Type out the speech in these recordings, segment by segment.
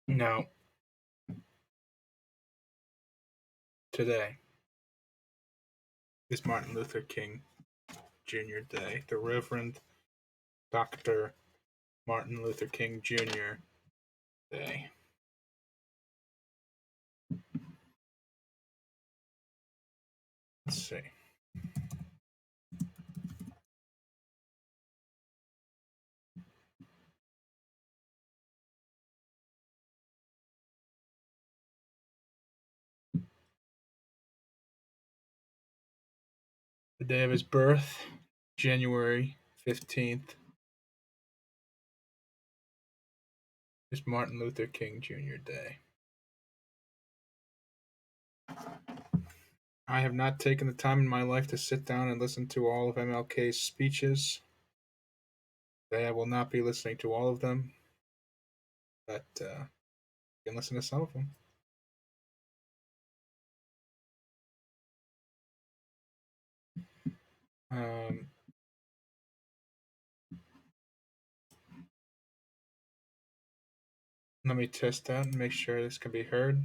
No, today is Martin Luther King Jr. Day. The Reverend Dr. Martin Luther King Jr. Day. Let's see. The day of his birth, January 15th, is Martin Luther King Jr. Day. I have not taken the time in my life to sit down and listen to all of MLK's speeches. Today I will not be listening to all of them, but you can listen to some of them. Um, Let me test that and make sure this can be heard.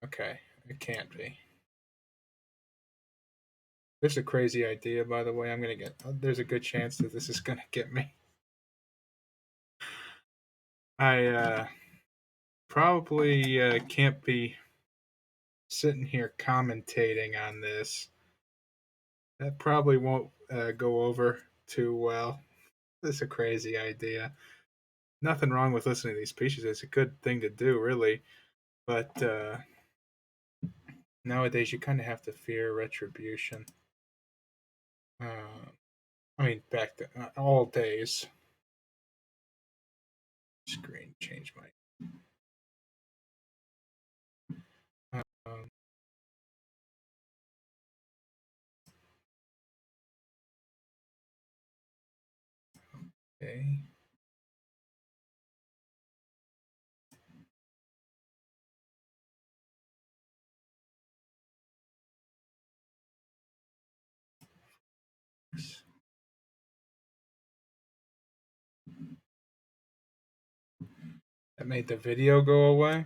Okay, it can't be. This is a crazy idea, by the way. I'm gonna get. There's a good chance that this is gonna get me. I probably can't be sitting here commentating on this. That probably won't go over too well. This is a crazy idea. Nothing wrong with listening to these speeches. It's a good thing to do, really. But nowadays, you kind of have to fear retribution. I mean, back then, all days. Screen change my. Um, okay. That made the video go away.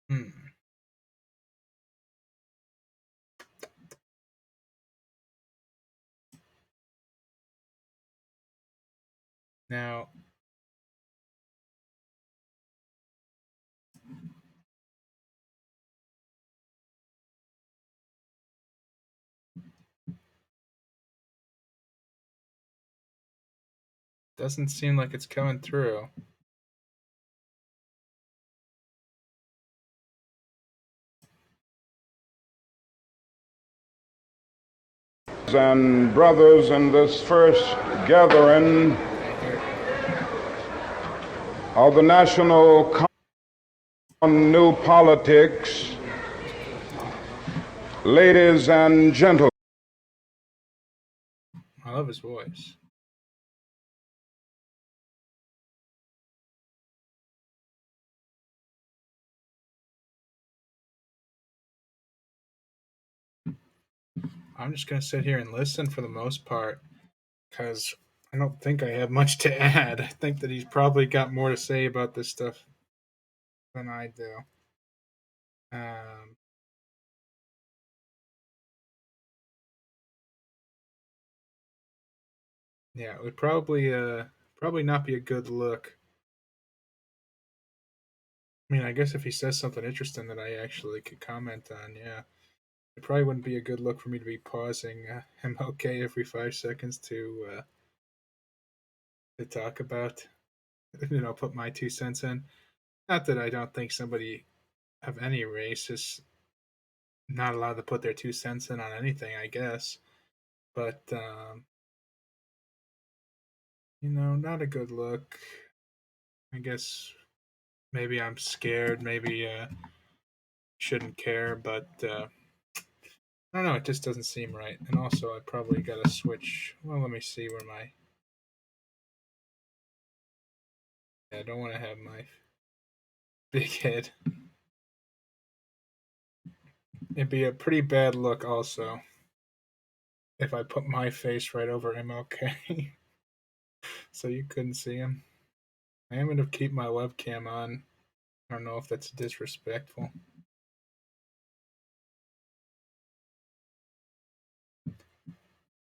Hmm. Now, doesn't seem like it's coming through. And brothers, in this first gathering of the National on New Politics, ladies and gentlemen. I love his voice. I'm just gonna sit here and listen for the most part because I don't think I have much to add. I think that he's probably got more to say about this stuff than I do. Um, yeah, it would probably not be a good look. I mean, I guess if he says something interesting that I actually could comment on, yeah, it probably wouldn't be a good look for me to be pausing MLK every 5 seconds to talk about, put my 2 cents in. Not that I don't think somebody of any race is not allowed to put their 2 cents in on anything, I guess. But not a good look. I guess maybe I'm scared. Maybe shouldn't care, but I don't know. It just doesn't seem right. And also, I probably got to switch. Well, let me see where my. Yeah, I don't want to have my big head It'd be a pretty bad look also if I put my face right over MLK so you couldn't see him. I am going to keep my webcam on. I don't know if that's disrespectful.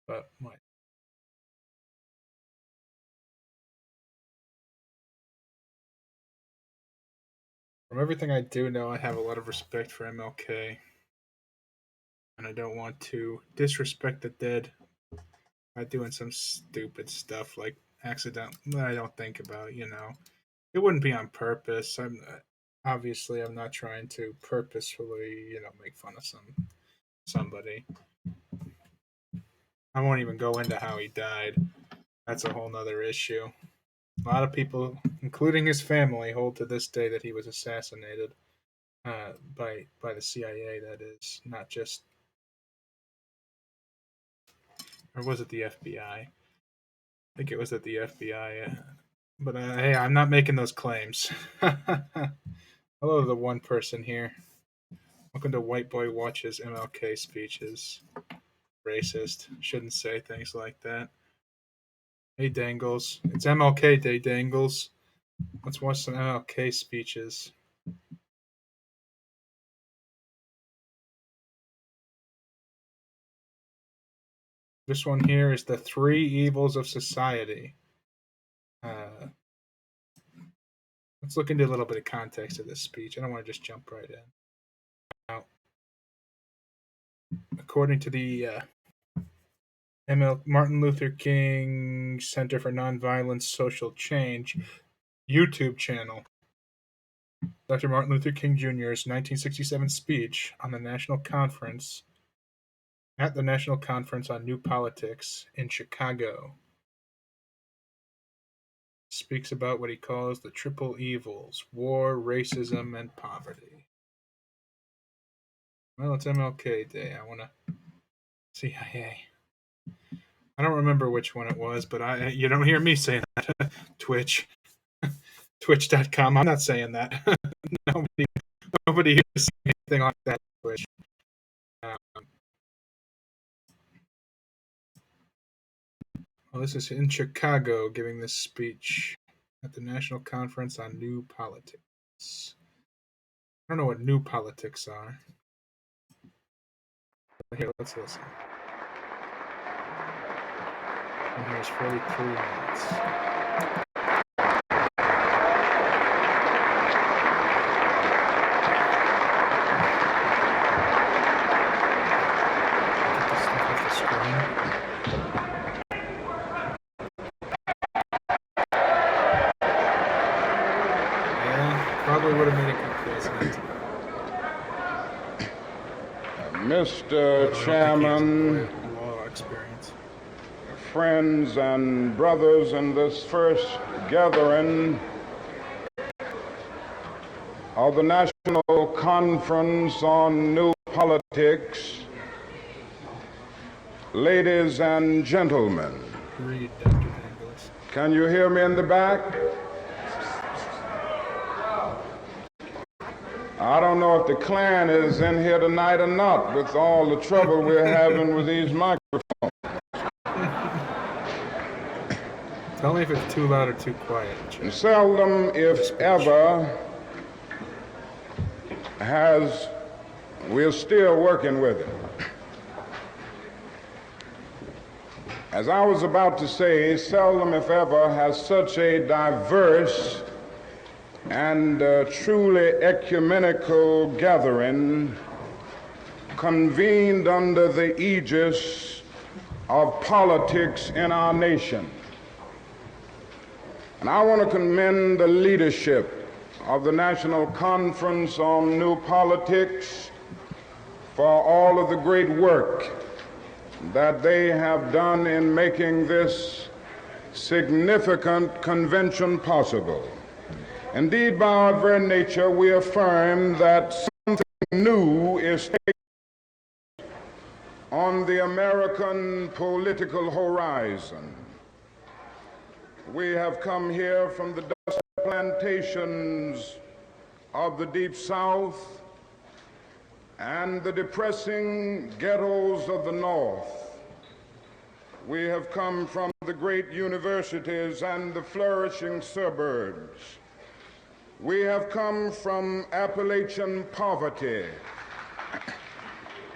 But what? From everything I do know, I have a lot of respect for MLK. And I don't want to disrespect the dead by doing some stupid stuff like accident that I don't think about. It wouldn't be on purpose. Obviously I'm not trying to purposefully make fun of somebody. I won't even go into how he died. That's a whole nother issue. A lot of people, including his family, hold to this day that he was assassinated by the CIA. That is not just, or was it the FBI? I think it was at the FBI. But hey, I'm not making those claims. Hello, the one person here. Welcome to White Boy Watches MLK speeches. Racist. Shouldn't say things like that. Hey, Dangles. It's MLK Day, Dangles. Let's watch some MLK speeches. This one here is the three evils of society. Let's look into a little bit of context of this speech. I don't want to just jump right in. Now, according to the Martin Luther King Center for Nonviolent Social Change YouTube channel, Dr. Martin Luther King Jr.'s 1967 speech on the National Conference on New Politics in Chicago speaks about what he calls the triple evils: war, racism, and poverty. Well, it's MLK Day. I want to CIA. I don't remember which one it was, but you don't hear me saying that. Twitch. Twitch.com. I'm not saying that. nobody is saying anything like that. Twitch. Um, well, this is in Chicago giving this speech at the National Conference on New Politics. I don't know what new politics are. But here, let's listen. And here's 43 minutes. Probably would have made a good president. Mr. Chairman, friends and brothers in this first gathering of the National Conference on New Politics, ladies and gentlemen. Read, Dr. Dangles. Can you hear me in the back? I don't know if the Klan is in here tonight or not with all the trouble we're having with these microphones. Tell me if it's too loud or too quiet. And seldom, if ever, we're still working with it. As I was about to say, seldom, if ever, has such a diverse and truly ecumenical gathering convened under the aegis of politics in our nation. And I want to commend the leadership of the National Conference on New Politics for all of the great work that they have done in making this significant convention possible. Indeed, by our very nature, we affirm that something new is taking place on the American political horizon. We have come here from the dusty plantations of the Deep South, and the depressing ghettos of the North. We have come from the great universities and the flourishing suburbs. We have come from Appalachian poverty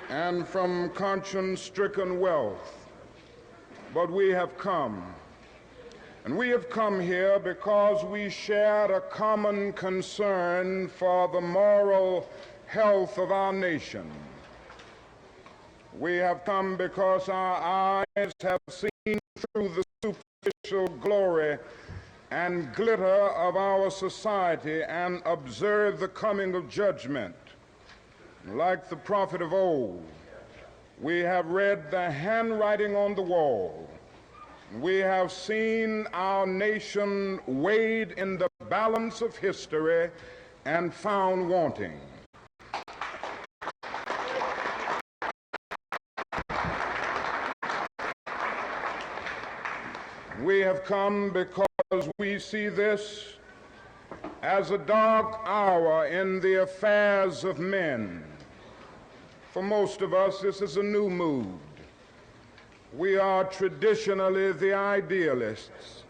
and from conscience-stricken wealth. But we have come. And we have come here because we shared a common concern for the moral health of our nation. We have come because our eyes have seen through the superficial glory and glitter of our society and observed the coming of judgment. Like the prophet of old, we have read the handwriting on the wall. We have seen our nation weighed in the balance of history and found wanting. We have come because we see this as a dark hour in the affairs of men. For most of us, this is a new mood. We are traditionally the idealists.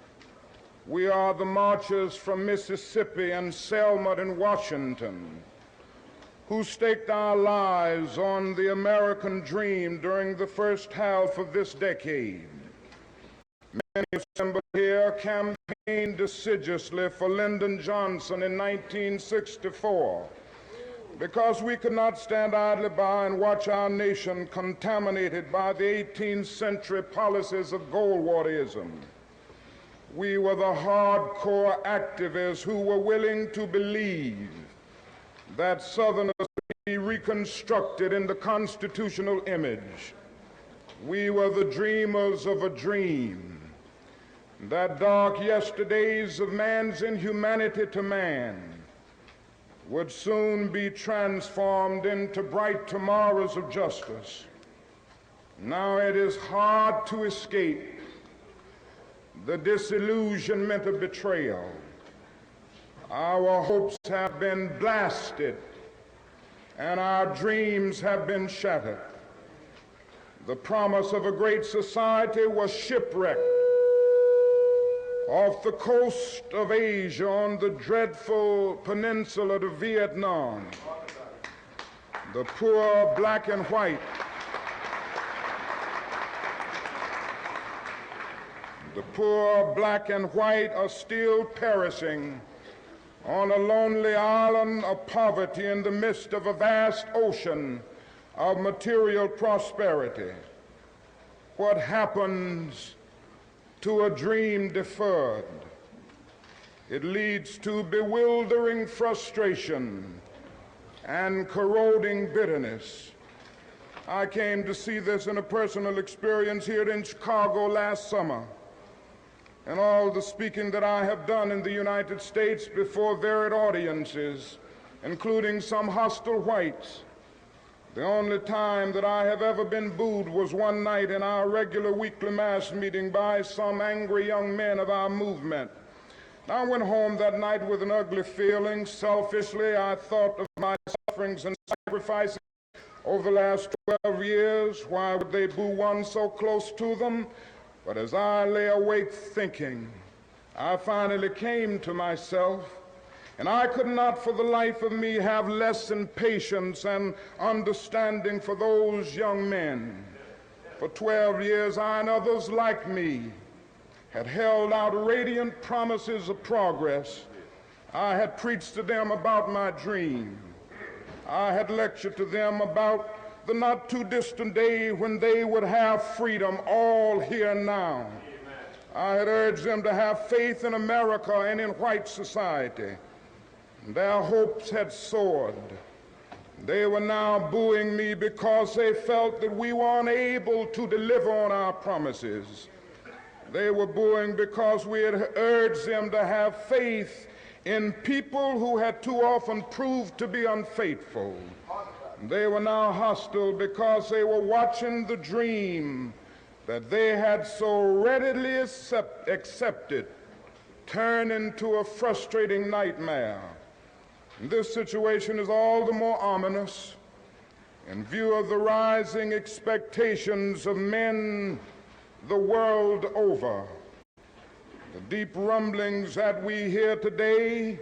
We are the marchers from Mississippi and Selma and Washington who staked our lives on the American dream during the first half of this decade. Many assembled here campaigned assiduously for Lyndon Johnson in 1964 because we could not stand idly by and watch our nation contaminated by the 18th century policies of Goldwaterism. We were the hardcore activists who were willing to believe that Southerners could be reconstructed in the constitutional image. We were the dreamers of a dream, that dark yesterdays of man's inhumanity to man would soon be transformed into bright tomorrows of justice. Now it is hard to escape the disillusionment of betrayal. Our hopes have been blasted and our dreams have been shattered. The promise of a great society was shipwrecked off the coast of Asia on the dreadful peninsula of Vietnam. The poor black and white, are still perishing on a lonely island of poverty in the midst of a vast ocean of material prosperity. What happens to a dream deferred? It leads to bewildering frustration and corroding bitterness. I came to see this in a personal experience here in Chicago last summer. And all the speaking that I have done in the United States before varied audiences, including some hostile whites, the only time that I have ever been booed was one night in our regular weekly mass meeting by some angry young men of our movement. I went home that night with an ugly feeling. Selfishly, I thought of my sufferings and sacrifices over the last 12 years. Why would they boo one so close to them? But as I lay awake thinking, I finally came to myself. And I could not for the life of me have less than patience and understanding for those young men. For 12 years, I and others like me had held out radiant promises of progress. I had preached to them about my dream. I had lectured to them about the not too distant day when they would have freedom, all here now. I had urged them to have faith in America and in white society. Their hopes had soared. They were now booing me because they felt that we were unable to deliver on our promises. They were booing because we had urged them to have faith in people who had too often proved to be unfaithful. They were now hostile because they were watching the dream that they had so readily accepted turn into a frustrating nightmare. This situation is all the more ominous in view of the rising expectations of men the world over. The deep rumblings that we hear today,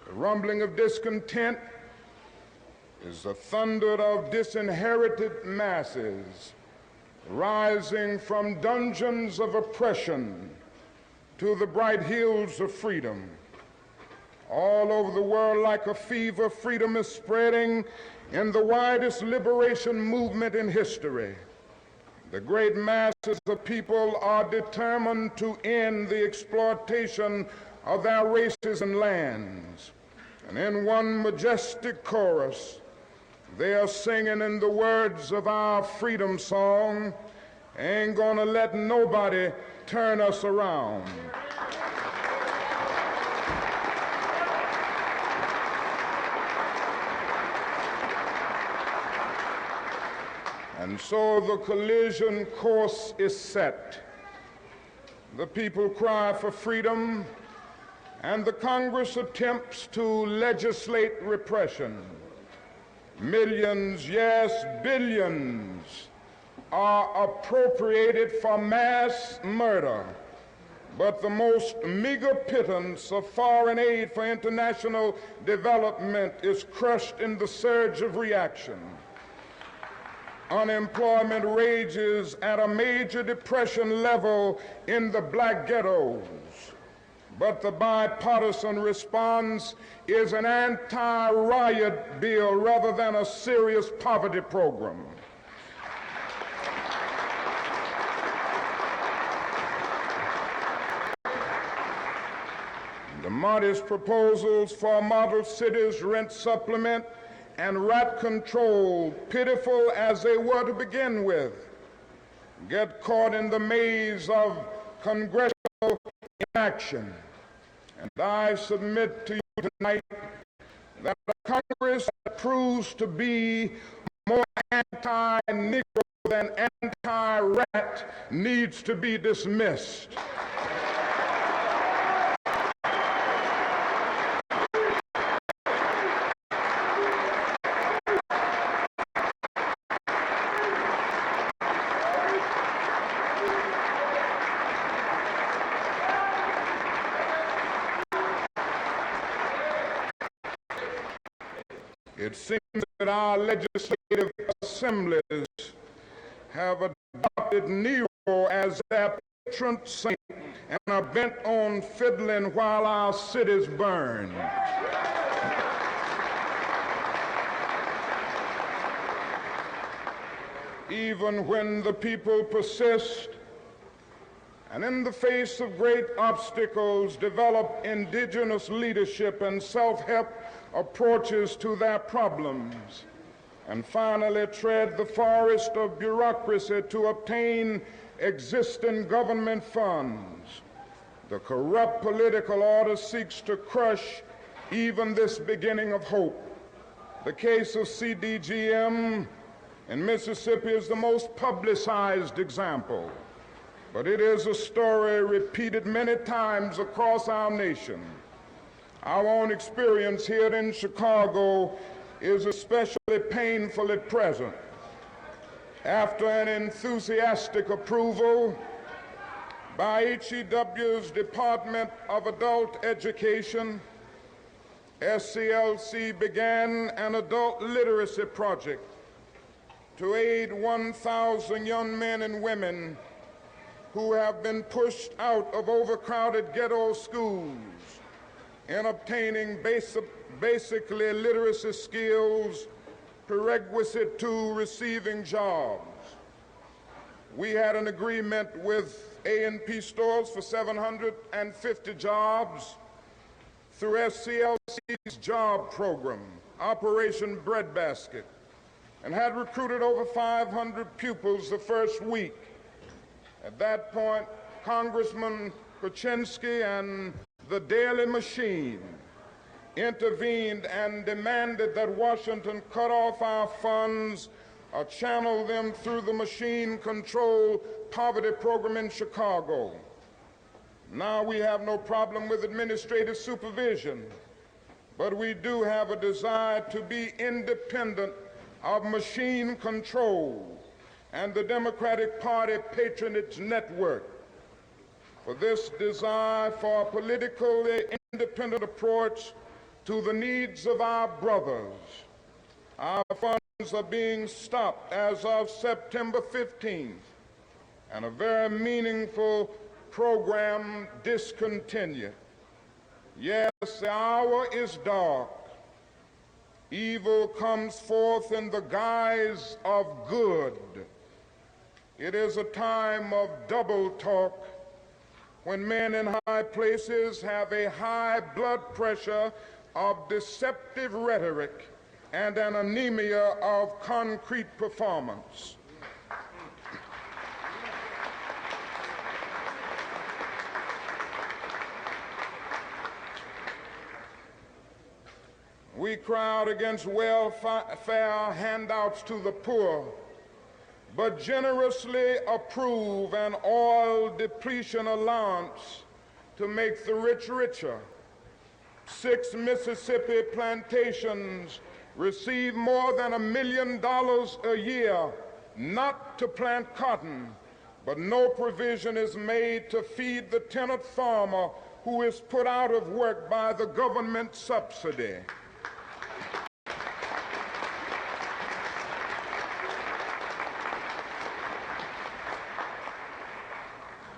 the rumbling of discontent, is the thunder of disinherited masses rising from dungeons of oppression to the bright hills of freedom. All over the world, like a fever, freedom is spreading in the widest liberation movement in history. The great masses of people are determined to end the exploitation of their races and lands. And in one majestic chorus, they are singing in the words of our freedom song, "Ain't gonna let nobody turn us around." And so the collision course is set. The people cry for freedom, and the Congress attempts to legislate repression. Millions, yes, billions, are appropriated for mass murder, but the most meager pittance of foreign aid for international development is crushed in the surge of reaction. Unemployment rages at a major depression level in the black ghettos, but the bipartisan response is an anti-riot bill rather than a serious poverty program. The modest proposals for model cities, rent supplement, and rat control, pitiful as they were to begin with, get caught in the maze of congressional inaction. And I submit to you tonight that a Congress that proves to be more anti-Negro than anti-rat needs to be dismissed. It seems that our legislative assemblies have adopted Nero as their patron saint and are bent on fiddling while our cities burn. Even when the people persist and in the face of great obstacles develop indigenous leadership and self-help approaches to their problems, and finally tread the forest of bureaucracy to obtain existing government funds, the corrupt political order seeks to crush even this beginning of hope. The case of CDGM in Mississippi is the most publicized example, but it is a story repeated many times across our nation. Our own experience here in Chicago is especially painful at present. After an enthusiastic approval by HEW's Department of Adult Education, SCLC began an adult literacy project to aid 1,000 young men and women who have been pushed out of overcrowded ghetto schools in obtaining basically literacy skills prerequisite to receiving jobs. We had an agreement with A&P stores for 750 jobs through SCLC's job program, Operation Breadbasket, and had recruited over 500 pupils the first week. At that point, Congressman Kuczynski and the Daily Machine intervened and demanded that Washington cut off our funds or channel them through the machine-controlled poverty program in Chicago. Now we have no problem with administrative supervision, but we do have a desire to be independent of machine control and the Democratic Party patronage network. For this desire for a politically independent approach to the needs of our brothers, our funds are being stopped as of September 15th, and a very meaningful program discontinued. Yes, the hour is dark. Evil comes forth in the guise of good. It is a time of double talk when men in high places have a high blood pressure of deceptive rhetoric and an anemia of concrete performance. We crowd against welfare handouts to the poor, but generously approve an oil depletion allowance to make the rich richer. 6 Mississippi plantations receive more than $1 million a year not to plant cotton, but no provision is made to feed the tenant farmer who is put out of work by the government subsidy.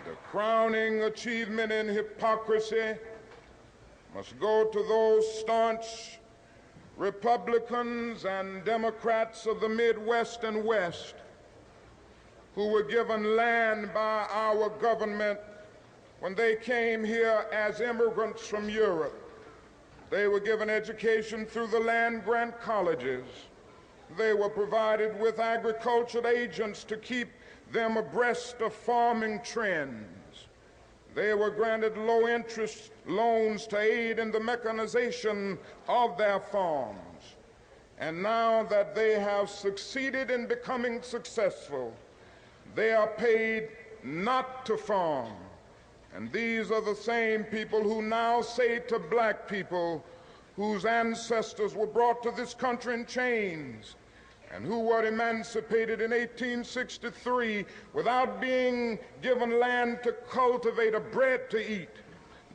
The crowning achievement in hypocrisy must go to those staunch Republicans and Democrats of the Midwest and West who were given land by our government when they came here as immigrants from Europe. They were given education through the land-grant colleges. They were provided with agricultural agents to keep them abreast of farming trends. They were granted low-interest loans to aid in the mechanization of their farms. And now that they have succeeded in becoming successful, they are paid not to farm. And these are the same people who now say to black people whose ancestors were brought to this country in chains and who were emancipated in 1863 without being given land to cultivate or bread to eat,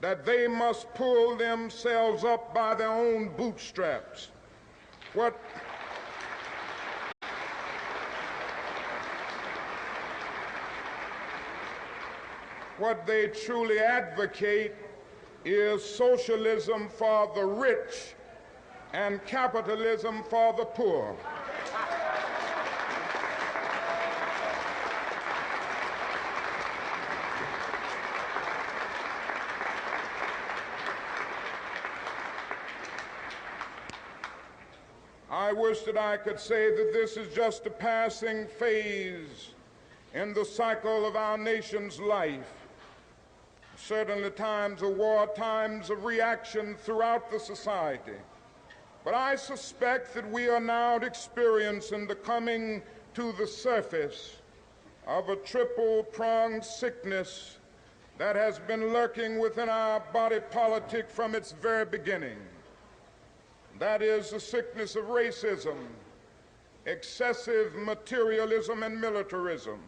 that they must pull themselves up by their own bootstraps. What they truly advocate is socialism for the rich and capitalism for the poor. I wish that I could say that this is just a passing phase in the cycle of our nation's life. Certainly times of war, times of reaction throughout the society. But I suspect that we are now experiencing the coming to the surface of a triple-pronged sickness that has been lurking within our body politic from its very beginning. That is the sickness of racism, excessive materialism, and militarism.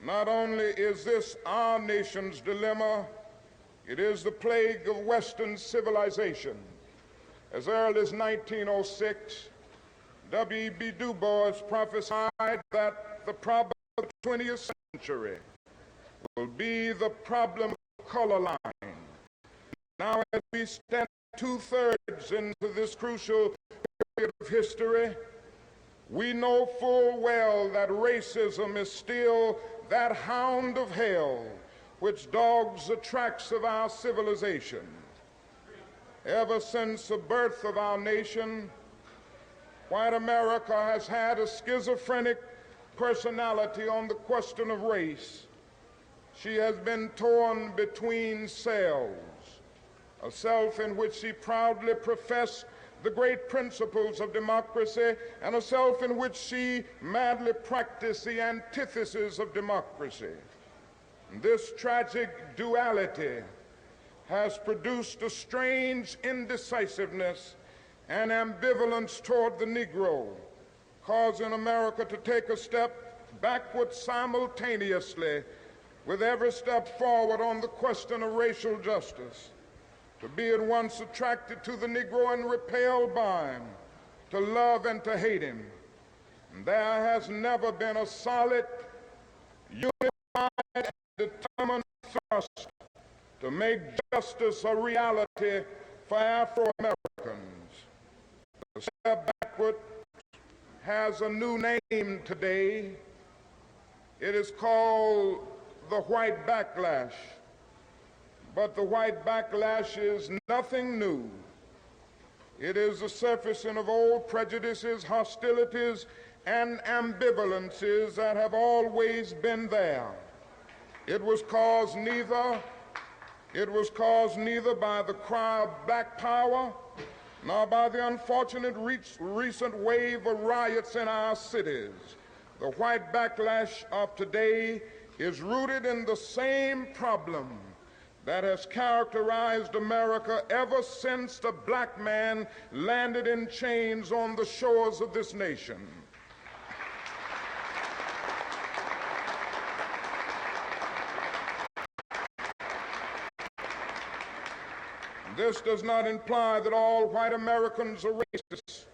Not only is this our nation's dilemma, it is the plague of Western civilization. As early as 1906, W.E.B. Du Bois prophesied that the problem of the 20th century will be the problem of color line. Now, as we stand 2/3 into this crucial period of history, we know full well that racism is still that hound of hell which dogs the tracks of our civilization. Ever since the birth of our nation, white America has had a schizophrenic personality on the question of race. She has been torn between selves, a self in which she proudly professed the great principles of democracy, and a self in which she madly practiced the antithesis of democracy. This tragic duality has produced a strange indecisiveness and ambivalence toward the Negro, causing America to take a step backward simultaneously with every step forward on the question of racial justice. To be at once attracted to the Negro and repelled by him, to love and to hate him. And there has never been a solid, unified, and determined thrust to make justice a reality for Afro-Americans. The step backward has a new name today. It is called the white backlash. But the white backlash is nothing new. It is the surfacing of old prejudices, hostilities, and ambivalences that have always been there. It was caused neither by the cry of black power nor by the unfortunate recent wave of riots in our cities. The white backlash of today is rooted in the same problem that has characterized America ever since the black man landed in chains on the shores of this nation. This does not imply that all white Americans are racist.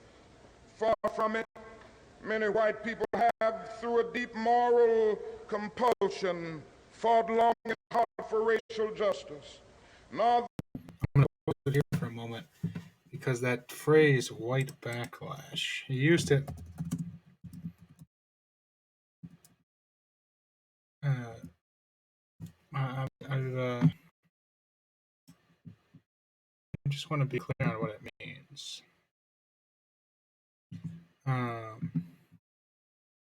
Far from it. Many white people have, through a deep moral compulsion, fought long and hard for racial justice. Nor I'm going to pause it here for a moment because that phrase "white backlash," he used it. I just want to be clear on what it means. Go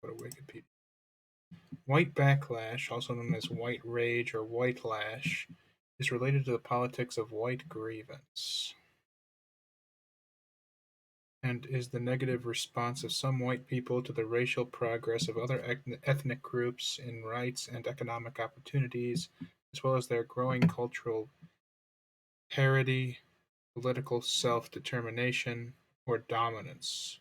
to Wikipedia. White backlash, also known as white rage or white lash, is related to the politics of white grievance and is the negative response of some white people to the racial progress of other ethnic groups in rights and economic opportunities, as well as their growing cultural parity, political self-determination, or dominance.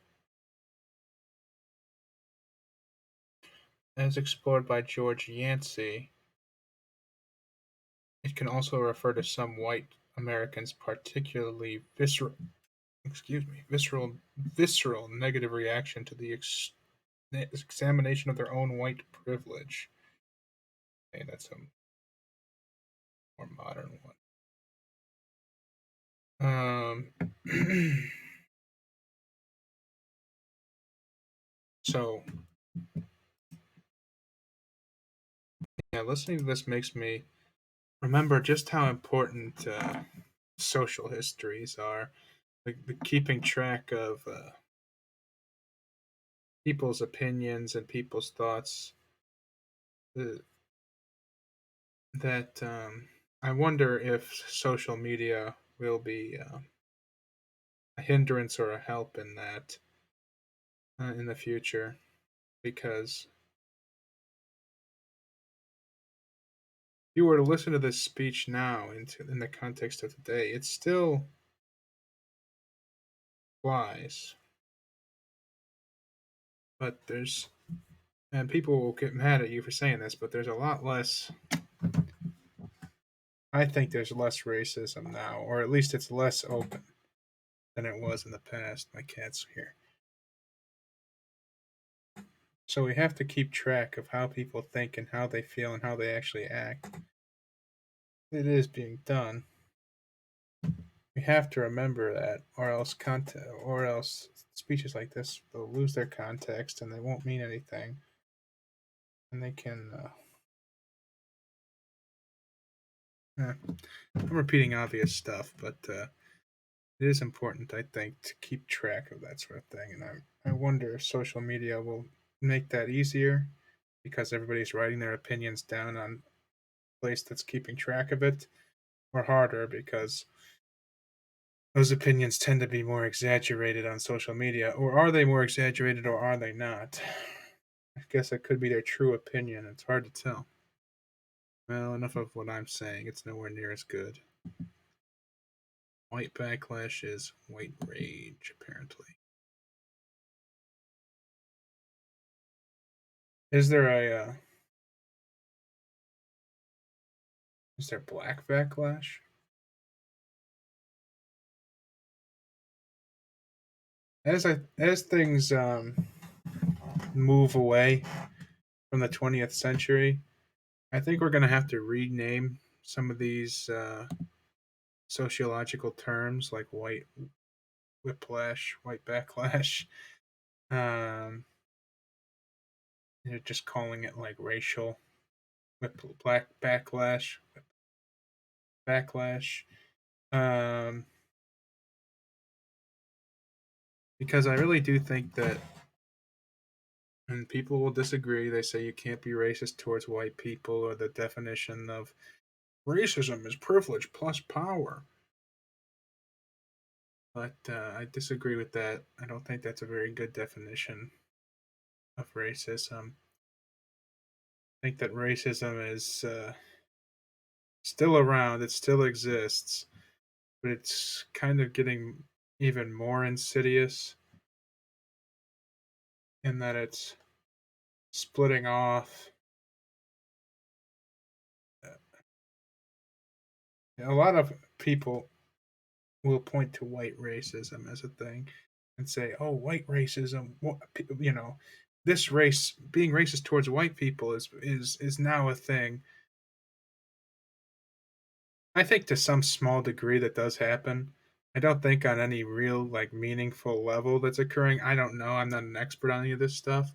As explored by George Yancey, it can also refer to some white Americans' particularly visceral negative reaction to the examination of their own white privilege. Okay, that's a more modern one. So, yeah, listening to this makes me remember just how important social histories are. The keeping track of people's opinions and people's thoughts. Uh, that I wonder if social media will be a hindrance or a help in that in the future, because if you were to listen to this speech now in the context of today, it still applies, but there's and people will get mad at you for saying this, but there's a lot less. I think there's less racism now, or at least it's less open than it was in the past. My cat's here. So we have to keep track of how people think and how they feel and how they actually act. It is being done. We have to remember that, or else speeches like this will lose their context and they won't mean anything, and they can. I'm repeating obvious stuff, but it is important, I think, to keep track of that sort of thing. And I wonder if social media will make that easier because everybody's writing their opinions down on a place that's keeping track of it, or harder because those opinions tend to be more exaggerated on social media. Or are they more exaggerated or are they not? I guess it could be their true opinion. It's hard to tell. Well, enough of what I'm saying. It's nowhere near as good. White backlash is white rage, apparently. Is there is there black backlash? As things move away from the 20th century, I think we're going to have to rename some of these sociological terms like white whiplash, white backlash. Um, just calling it like racial black backlash, backlash. Um, because I really do think that, and people will disagree. They say you can't be racist towards white people, or the definition of racism is privilege plus power. But I disagree with that. I don't think that's a very good definition of racism. I think that racism is still around, it still exists, but it's kind of getting even more insidious in that it's splitting off. A lot of people will point to white racism as a thing and say, "Oh, white racism, you know, this race being racist towards white people is now a thing." I think to some small degree that does happen. I don't think on any real like meaningful level that's occurring. I don't know. I'm not an expert on any of this stuff.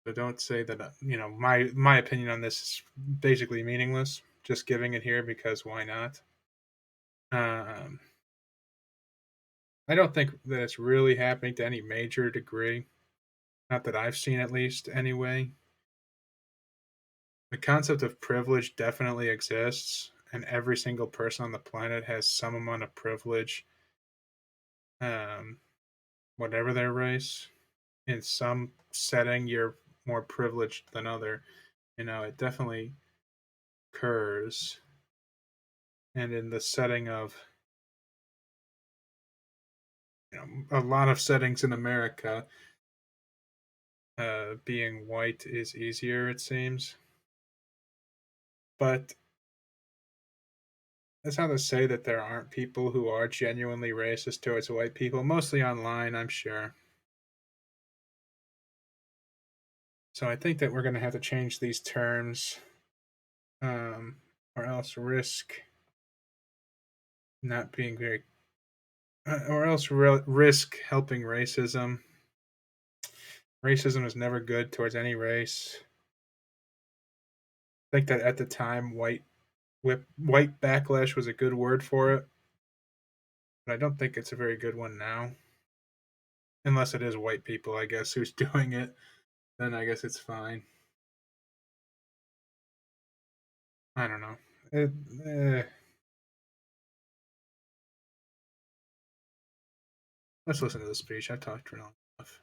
So don't say that my opinion on this is basically meaningless. Just giving it here because why not? Um, I don't think that it's really happening to any major degree. Not that I've seen, at least, anyway. The concept of privilege definitely exists, and every single person on the planet has some amount of privilege, um, whatever their race. In some setting, you're more privileged than other. It definitely occurs. And in the setting of, a lot of settings in America, being white is easier, it seems. But that's not to say that there aren't people who are genuinely racist towards white people, mostly online, I'm sure. So I think that we're going to have to change these terms, um, or else risk not being very, or else risk helping racism. Racism is never good towards any race. I think that at the time, white backlash was a good word for it, but I don't think it's a very good one now. Unless it is white people, I guess, who's doing it, then I guess it's fine. I don't know. It, let's listen to the speech. I talked for long enough.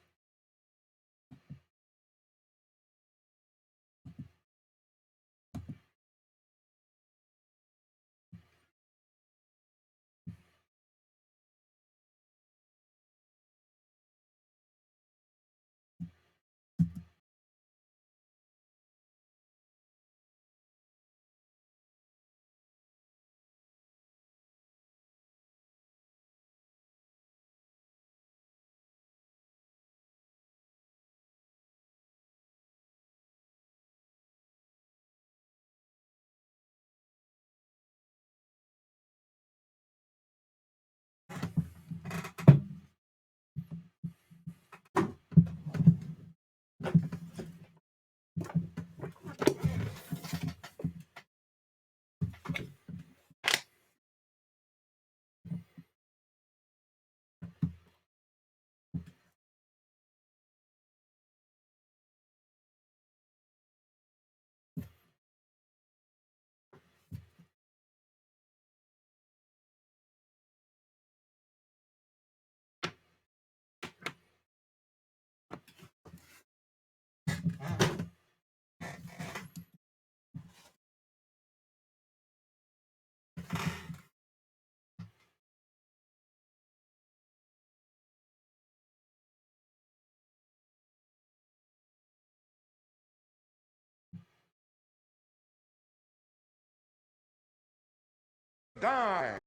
died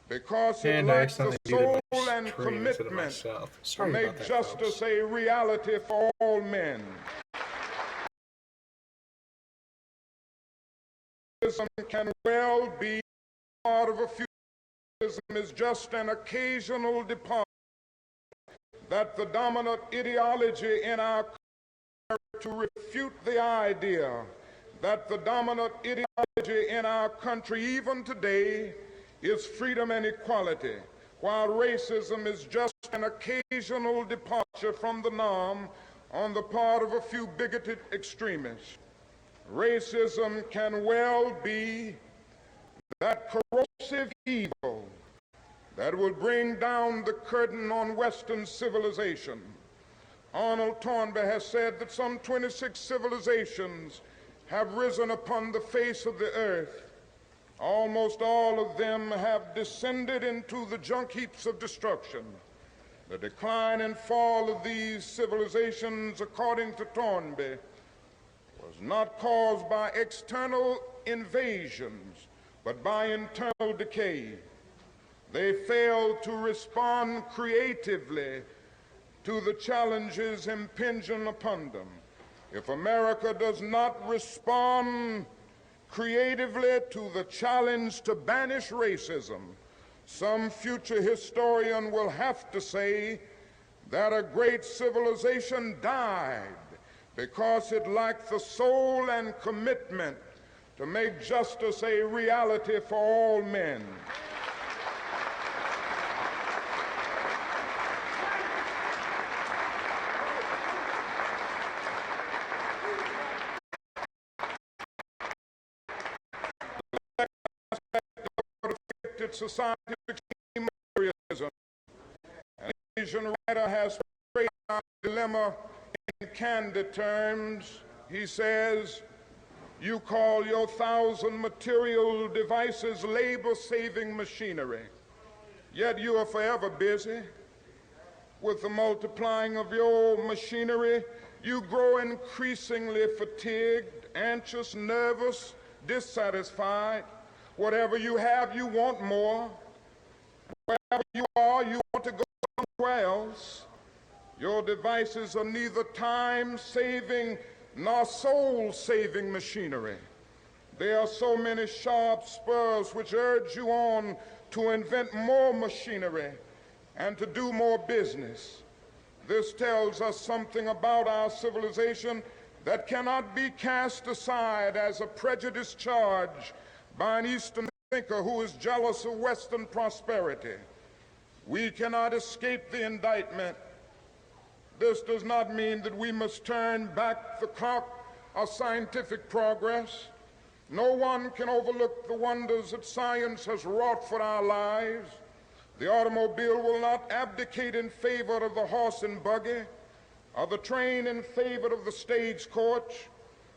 because it And I lacked the accidentally muted soul my and stream instead of commitment myself. to Sorry about make that, justice folks. a reality for all men. Can well be part of a futurism is just an occasional departure, that the dominant ideology in our country to refute the idea that the dominant ideology in our country even today is freedom and equality, while racism is just an occasional departure from the norm on the part of a few bigoted extremists. Racism can well be that corrosive evil that will bring down the curtain on Western civilization. Arnold Toynbee has said that some 26 civilizations have risen upon the face of the earth. Almost all of them have descended into the junk heaps of destruction. The decline and fall of these civilizations, according to Toynbee, was not caused by external invasions, but by internal decay. They failed to respond creatively to the challenges impinging upon them. If America does not respond creatively to the challenge to banish racism, some future historian will have to say that a great civilization died because it lacked the soul and commitment to make justice a reality for all men. Society became materialism. An Asian writer has phrased our dilemma in candid terms. He says, you call your 1,000 material devices labor-saving machinery, yet you are forever busy with the multiplying of your machinery. You grow increasingly fatigued, anxious, nervous, dissatisfied. Whatever you have, you want more. Wherever you are, you want to go somewhere else. Your devices are neither time-saving nor soul-saving machinery. There are so many sharp spurs which urge you on to invent more machinery and to do more business. This tells us something about our civilization that cannot be cast aside as a prejudiced charge by an Eastern thinker who is jealous of Western prosperity. We cannot escape the indictment. This does not mean that we must turn back the clock of scientific progress. No one can overlook the wonders that science has wrought for our lives. The automobile will not abdicate in favor of the horse and buggy, or the train in favor of the stagecoach,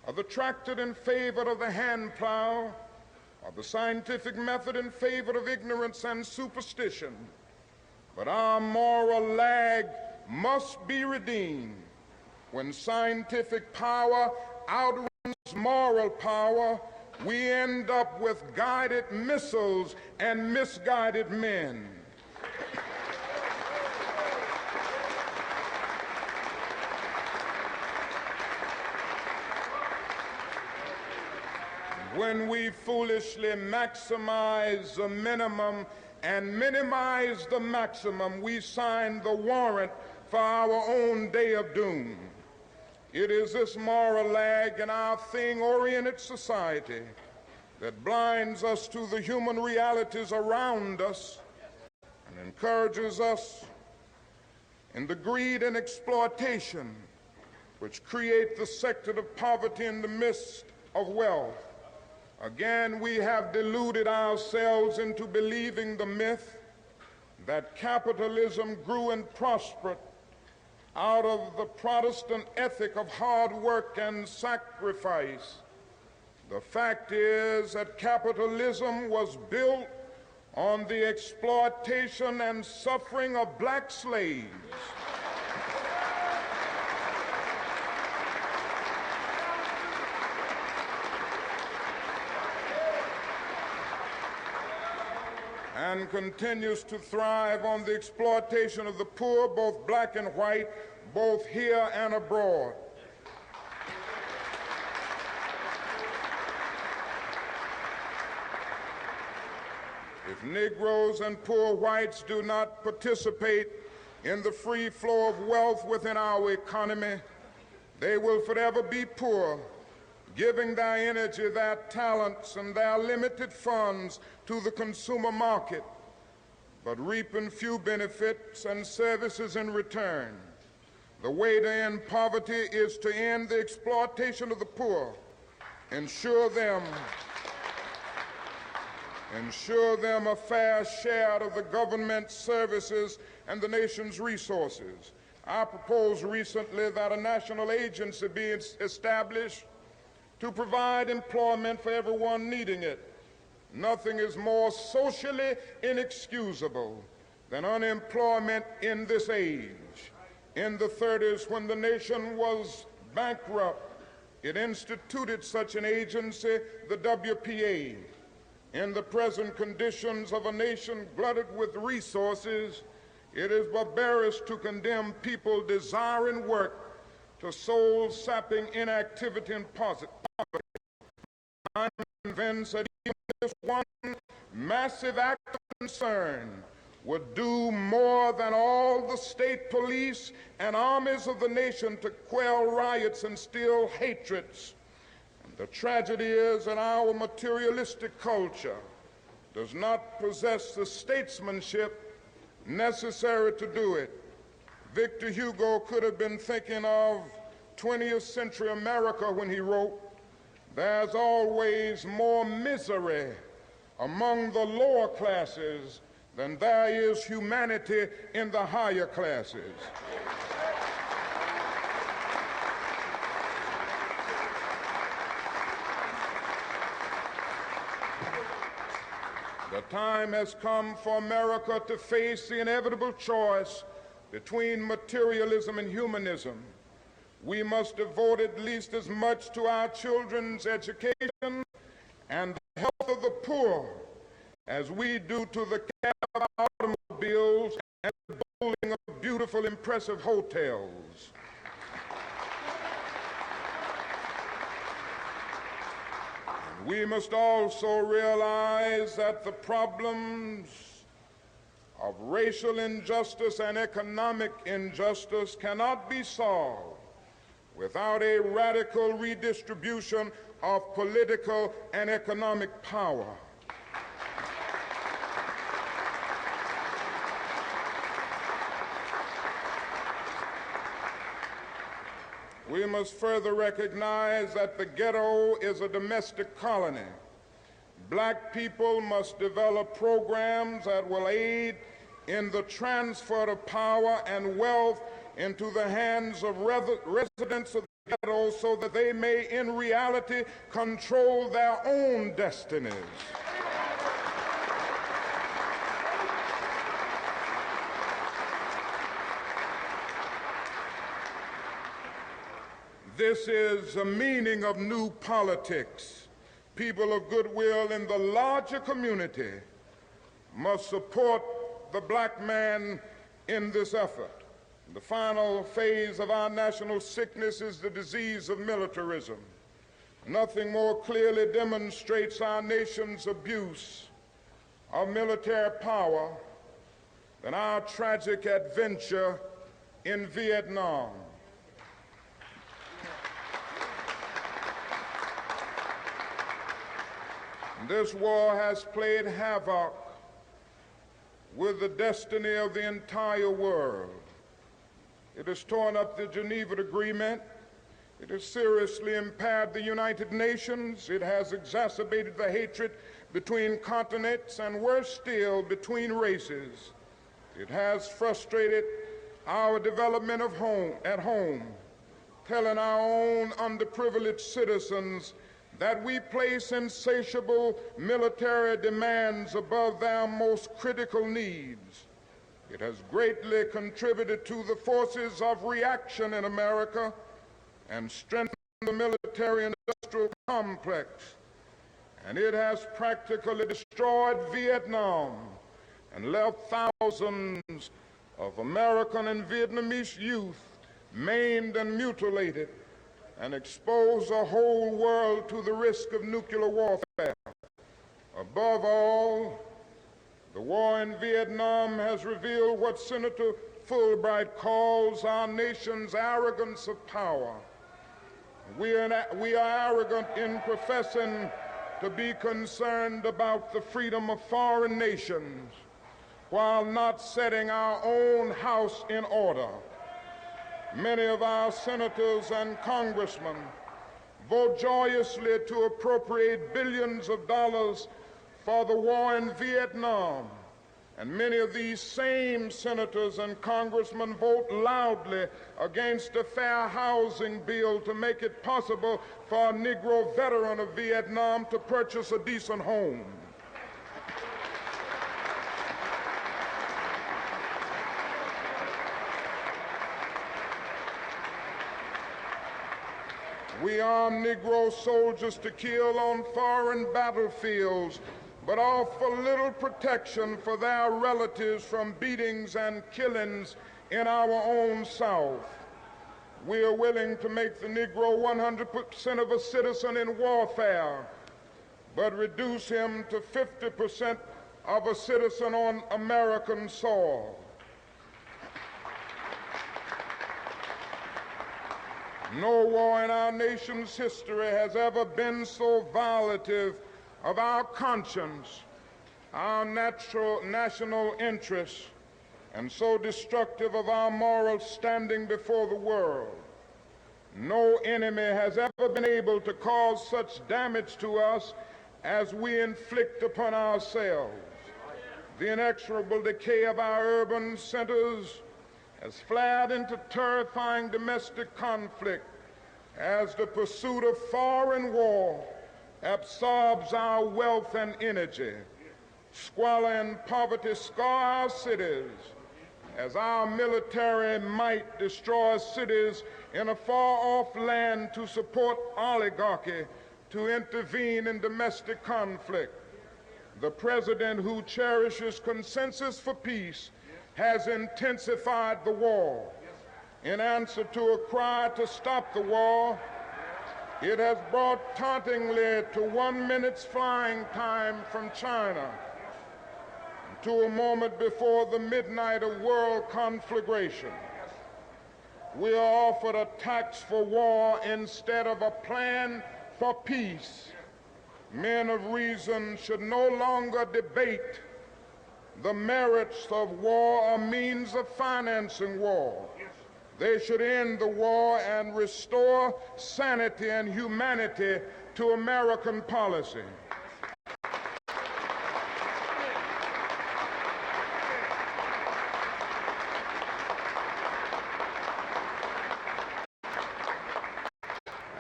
or the tractor in favor of the hand plow, or the scientific method in favor of ignorance and superstition. But our moral lag must be redeemed. When scientific power outruns moral power, we end up with guided missiles and misguided men. When we foolishly maximize the minimum and minimize the maximum, we sign the warrant for our own day of doom. It is this moral lag in our thing-oriented society that blinds us to the human realities around us and encourages us in the greed and exploitation which create the sector of poverty in the midst of wealth. Again, we have deluded ourselves into believing the myth that capitalism grew and prospered out of the Protestant ethic of hard work and sacrifice. The fact is that capitalism was built on the exploitation and suffering of black slaves. and continues to thrive on the exploitation of the poor, both black and white, both here and abroad. If Negroes and poor whites do not participate in the free flow of wealth within our economy, they will forever be poor, giving their energy, their talents, and their limited funds to the consumer market, but reaping few benefits and services in return. The way to end poverty is to end the exploitation of the poor, ensure them a fair share of the government services and the nation's resources. I proposed recently that a national agency be established to provide employment for everyone needing it. Nothing is more socially inexcusable than unemployment in this age. In the 30s, when the nation was bankrupt, it instituted such an agency, the WPA. In the present conditions of a nation glutted with resources, it is barbarous to condemn people desiring work to soul-sapping inactivity and poverty. I'm convinced that even this one massive act of concern would do more than all the state police and armies of the nation to quell riots and still hatreds. The tragedy is that our materialistic culture does not possess the statesmanship necessary to do it. Victor Hugo could have been thinking of 20th century America when he wrote, "There's always more misery among the lower classes than there is humanity in the higher classes." The time has come for America to face the inevitable choice between materialism and humanism. We must devote at least as much to our children's education and the health of the poor as we do to the care of our automobiles and the building of beautiful, impressive hotels. We must also realize that the problems of racial injustice and economic injustice cannot be solved without a radical redistribution of political and economic power. We must further recognize that the ghetto is a domestic colony. Black people must develop programs that will aid in the transfer of power and wealth into the hands of residents of the ghetto so that they may in reality control their own destinies. This is the meaning of new politics. People of goodwill in the larger community must support the black man in this effort. The final phase of our national sickness is the disease of militarism. Nothing more clearly demonstrates our nation's abuse of military power than our tragic adventure in Vietnam. This war has played havoc with the destiny of the entire world. It has torn up the Geneva Agreement. It has seriously impaired the United Nations. It has exacerbated the hatred between continents and, worse still, between races. It has frustrated our development at home, telling our own underprivileged citizens that we place insatiable military demands above their most critical needs. It has greatly contributed to the forces of reaction in America and strengthened the military-industrial complex. And it has practically destroyed Vietnam, and left thousands of American and Vietnamese youth maimed and mutilated, and exposed the whole world to the risk of nuclear warfare. Above all, the war in Vietnam has revealed what Senator Fulbright calls our nation's arrogance of power. We are arrogant in professing to be concerned about the freedom of foreign nations while not setting our own house in order. Many of our senators and congressmen vote joyously to appropriate billions of dollars for the war in Vietnam. And many of these same senators and congressmen vote loudly against a fair housing bill to make it possible for a Negro veteran of Vietnam to purchase a decent home. We arm Negro soldiers to kill on foreign battlefields, but offer little protection for their relatives from beatings and killings in our own South. We are willing to make the Negro 100% of a citizen in warfare, but reduce him to 50% of a citizen on American soil. No war in our nation's history has ever been so violative of our conscience, our national interests, and so destructive of our moral standing before the world. No enemy has ever been able to cause such damage to us as we inflict upon ourselves. The inexorable decay of our urban centers has flared into terrifying domestic conflict as the pursuit of foreign war absorbs our wealth and energy. Squalor and poverty scar our cities as our military might destroys cities in a far-off land to support oligarchy to intervene in domestic conflict. The president who cherishes consensus for peace has intensified the war. In answer to a cry to stop the war, it has brought tauntingly to 1 minute's flying time from China, to a moment before the midnight of world conflagration. We are offered a tax for war instead of a plan for peace. Men of reason should no longer debate the merits of war or means of financing war. They should end the war and restore sanity and humanity to American policy.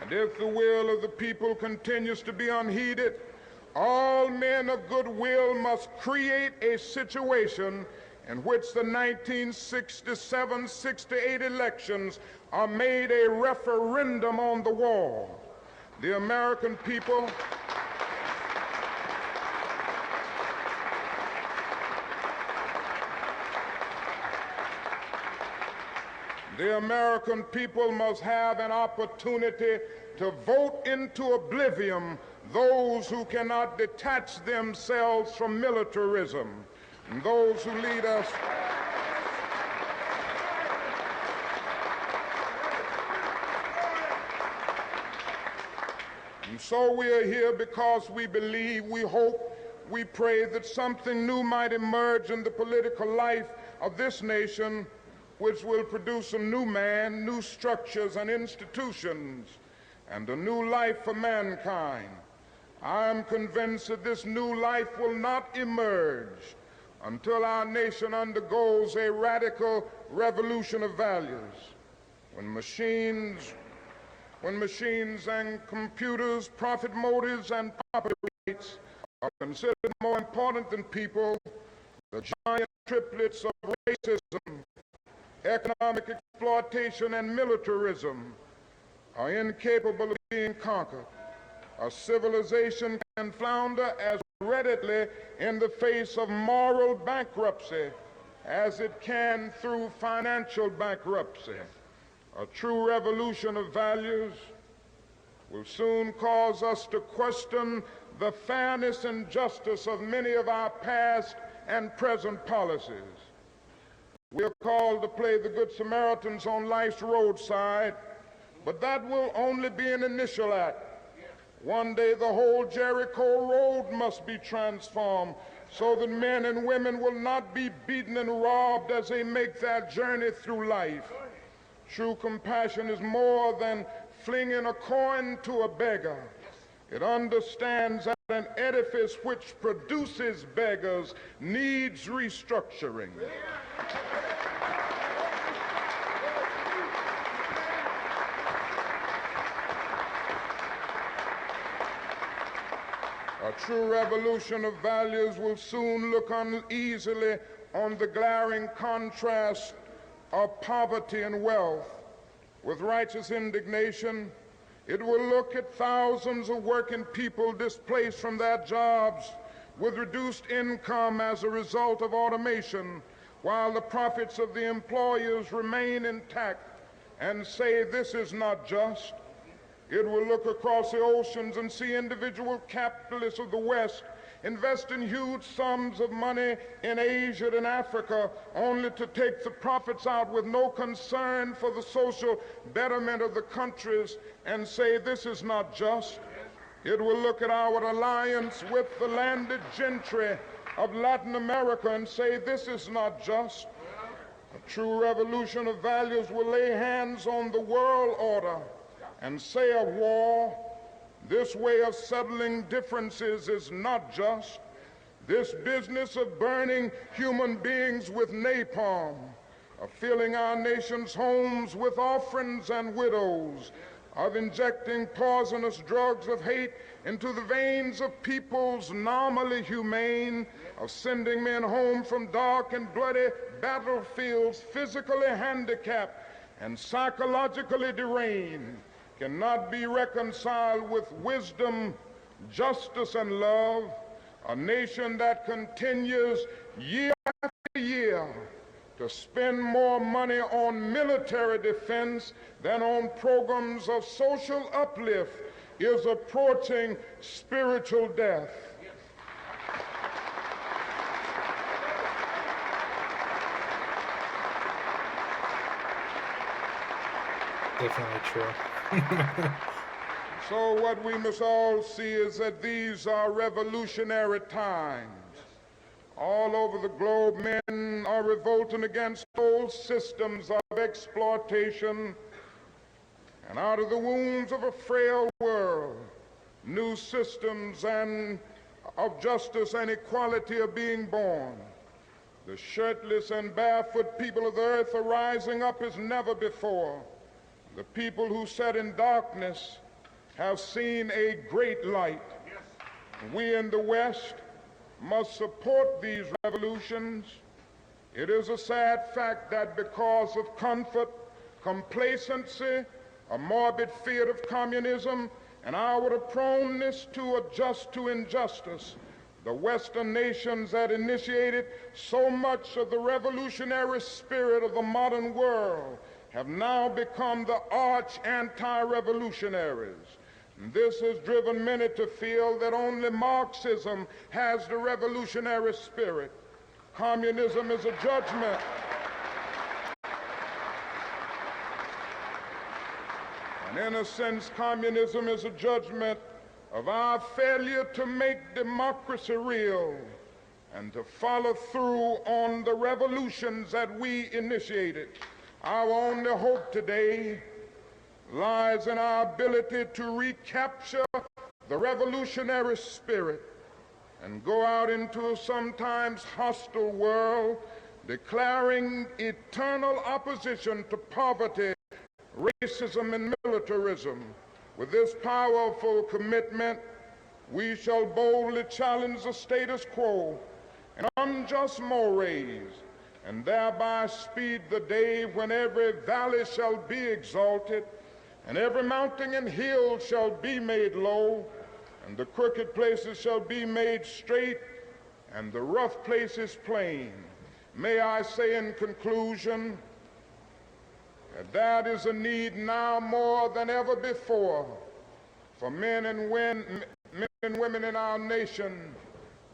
And if the will of the people continues to be unheeded, all men of goodwill must create a situation in which the 1967-68 elections are made a referendum on the war. The American people must have an opportunity to vote into oblivion those who cannot detach themselves from militarism, and those who lead us and so we are here because we believe, we hope, we pray that something new might emerge in the political life of this nation, which will produce a new man, new structures and institutions, and a new life for mankind. I am convinced that this new life will not emerge until our nation undergoes a radical revolution of values. When machines and computers, profit motives, and property rights are considered more important than people, the giant triplets of racism, economic exploitation, and militarism are incapable of being conquered. A civilization can flounder as readily in the face of moral bankruptcy as it can through financial bankruptcy. A true revolution of values will soon cause us to question the fairness and justice of many of our past and present policies. We are called to play the Good Samaritans on life's roadside, but that will only be an initial act. One day the whole Jericho road must be transformed so that men and women will not be beaten and robbed as they make their journey through life. True compassion is more than flinging a coin to a beggar. It understands that an edifice which produces beggars needs restructuring. A true revolution of values will soon look uneasily on the glaring contrast of poverty and wealth. With righteous indignation, it will look at thousands of working people displaced from their jobs with reduced income as a result of automation, while the profits of the employers remain intact, and say this is not just. It will look across the oceans and see individual capitalists of the West investing huge sums of money in Asia and Africa only to take the profits out with no concern for the social betterment of the countries and say this is not just. It will look at our alliance with the landed gentry of Latin America and say this is not just. A true revolution of values will lay hands on the world order and say of war, this way of settling differences is not just. This business of burning human beings with napalm, of filling our nation's homes with orphans and widows, of injecting poisonous drugs of hate into the veins of peoples normally humane, of sending men home from dark and bloody battlefields physically handicapped and psychologically deranged, cannot be reconciled with wisdom, justice, and love. A nation that continues year after year to spend more money on military defense than on programs of social uplift is approaching spiritual death. Definitely true. So what we must all see is that these are revolutionary times. All over the globe, men are revolting against old systems of exploitation, and out of the wounds of a frail world, new systems of justice and equality are being born. The shirtless and barefoot people of the earth are rising up as never before. The people who sat in darkness have seen a great light. We in the West must support these revolutions. It is a sad fact that because of comfort, complacency, a morbid fear of communism, and our proneness to adjust to injustice, the Western nations that initiated so much of the revolutionary spirit of the modern world have now become the arch anti-revolutionaries. This has driven many to feel that only Marxism has the revolutionary spirit. Communism is a judgment. And in a sense, communism is a judgment of our failure to make democracy real and to follow through on the revolutions that we initiated. Our only hope today lies in our ability to recapture the revolutionary spirit and go out into a sometimes hostile world, declaring eternal opposition to poverty, racism, and militarism. With this powerful commitment, we shall boldly challenge the status quo and unjust mores, and thereby speed the day when every valley shall be exalted, and every mountain and hill shall be made low, and the crooked places shall be made straight, and the rough places plain. May I say in conclusion that there is a need now more than ever before for men and women in our nation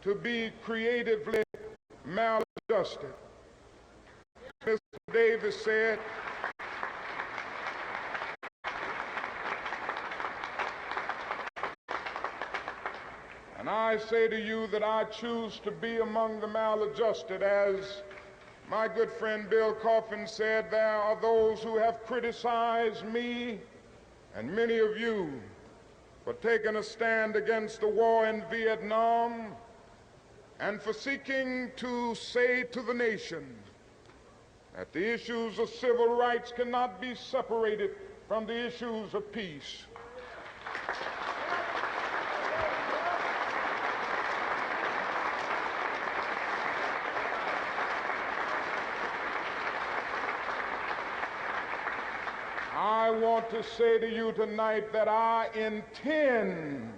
to be creatively maladjusted. Mr. Davis said, and I say to you that I choose to be among the maladjusted. As my good friend Bill Coffin said, there are those who have criticized me and many of you for taking a stand against the war in Vietnam and for seeking to say to the nation that the issues of civil rights cannot be separated from the issues of peace. I want to say to you tonight that I intend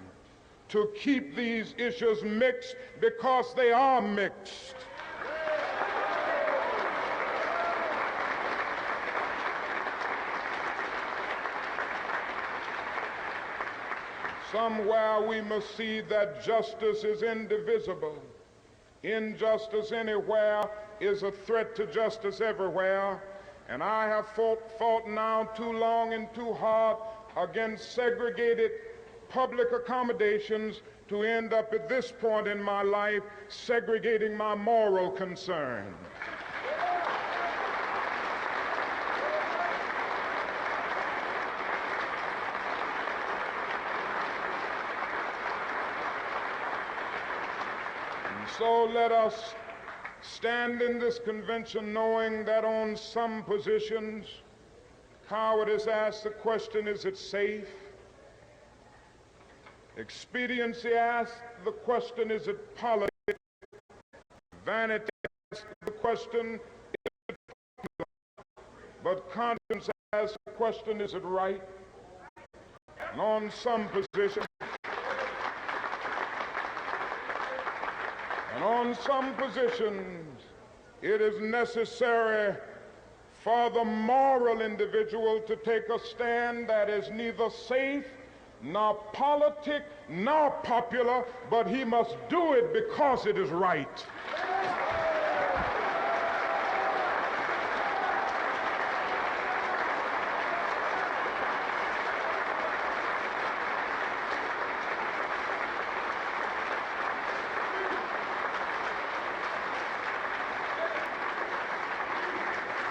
to keep these issues mixed because they are mixed. Somewhere we must see that justice is indivisible. Injustice anywhere is a threat to justice everywhere. And I have fought now too long and too hard against segregated public accommodations to end up at this point in my life segregating my moral concern. And so let us stand in this convention knowing that on some positions, cowardice asks the question, is it safe? Expediency asks the question, is it politics? Vanity asks the question, but conscience asks the question, is it right? And on some positions, it is necessary for the moral individual to take a stand that is neither safe, nor politic, nor popular, but he must do it because it is right.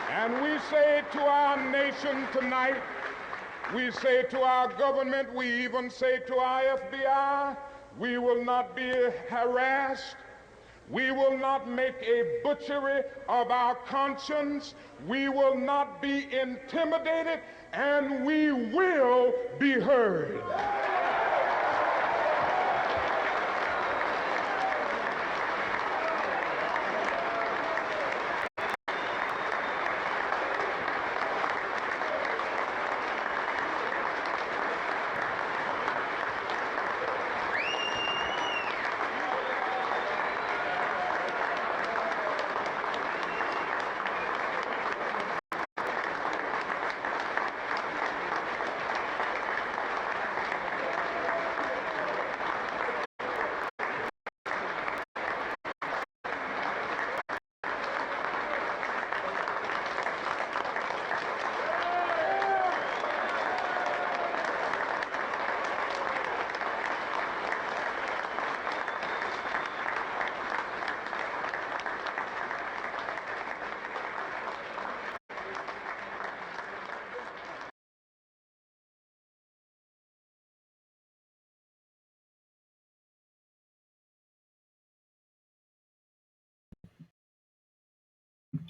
And we say to our nation tonight, we say to our government, we even say to our FBI, we will not be harassed. We will not make a butchery of our conscience. We will not be intimidated, and we will be heard.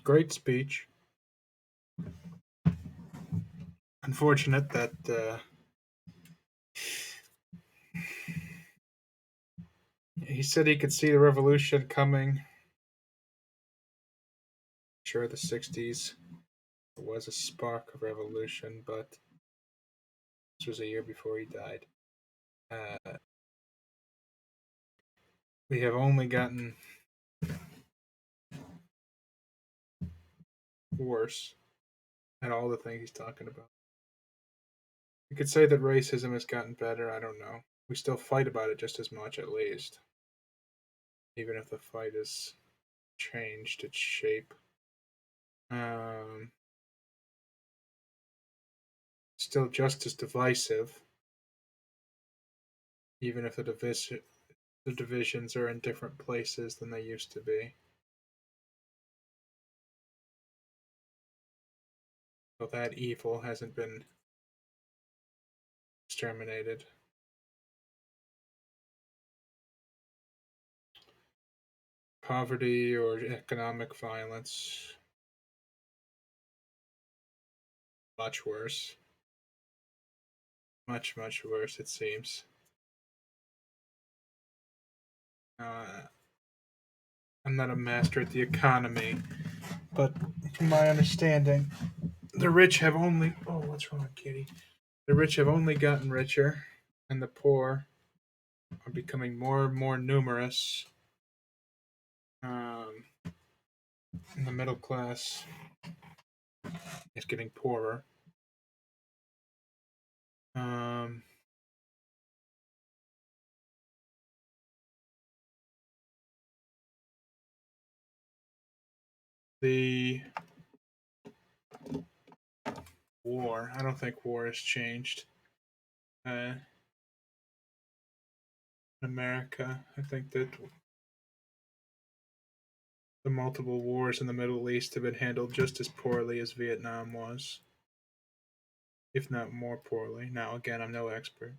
Great speech. Unfortunate that he said he could see the revolution coming. Sure, the 60s was a spark of revolution, but this was a year before he died. we have only gotten worse at all the things he's talking about. You could say that racism has gotten better. I don't know. We still fight about it just as much, at least, even if the fight has changed its shape. Um, Still just as divisive, even if the divisions are in different places than they used to be. So that evil hasn't been exterminated. Poverty or economic violence, much worse. Much, much worse, it seems. Uh, I'm not a master at the economy, but from my understanding, the rich have only. Oh, what's wrong, Kitty? The rich have only gotten richer, and the poor are becoming more and more numerous. Um, and the middle class is getting poorer. Um, the war. I don't think war has changed. In America, I think that the multiple wars in the Middle East have been handled just as poorly as Vietnam was, if not more poorly. Now, again, I'm no expert.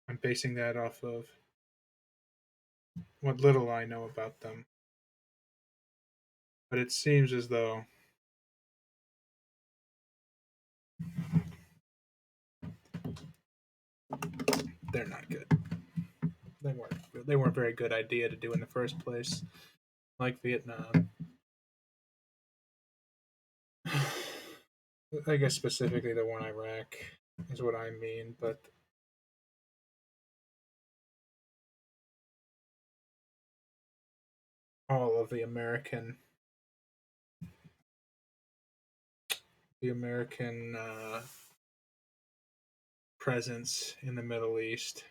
I'm basing that off of what little I know about them. But it seems as though they're not good. They weren't a very good idea to do in the first place, like Vietnam. I guess specifically the one Iraq is what I mean, but all of the American presence in the Middle East,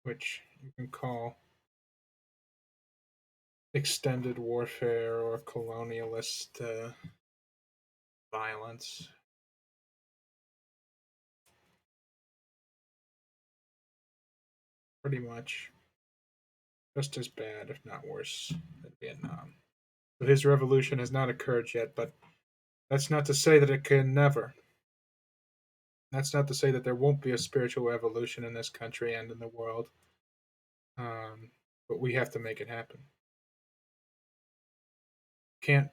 which you can call extended warfare or colonialist violence. Pretty much just as bad, if not worse, than Vietnam. So his revolution has not occurred yet, but that's not to say that it can never. That's not to say that there won't be a spiritual revolution in this country and in the world. But we have to make it happen. Can't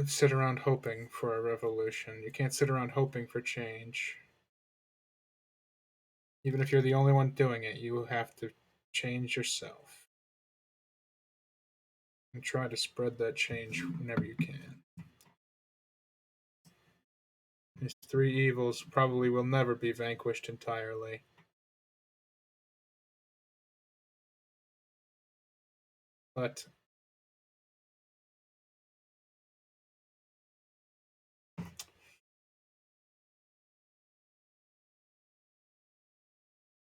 sit around hoping for a revolution. You can't sit around hoping for change. Even if you're the only one doing it, you have to change yourself and try to spread that change whenever you can. These three evils probably will never be vanquished entirely, but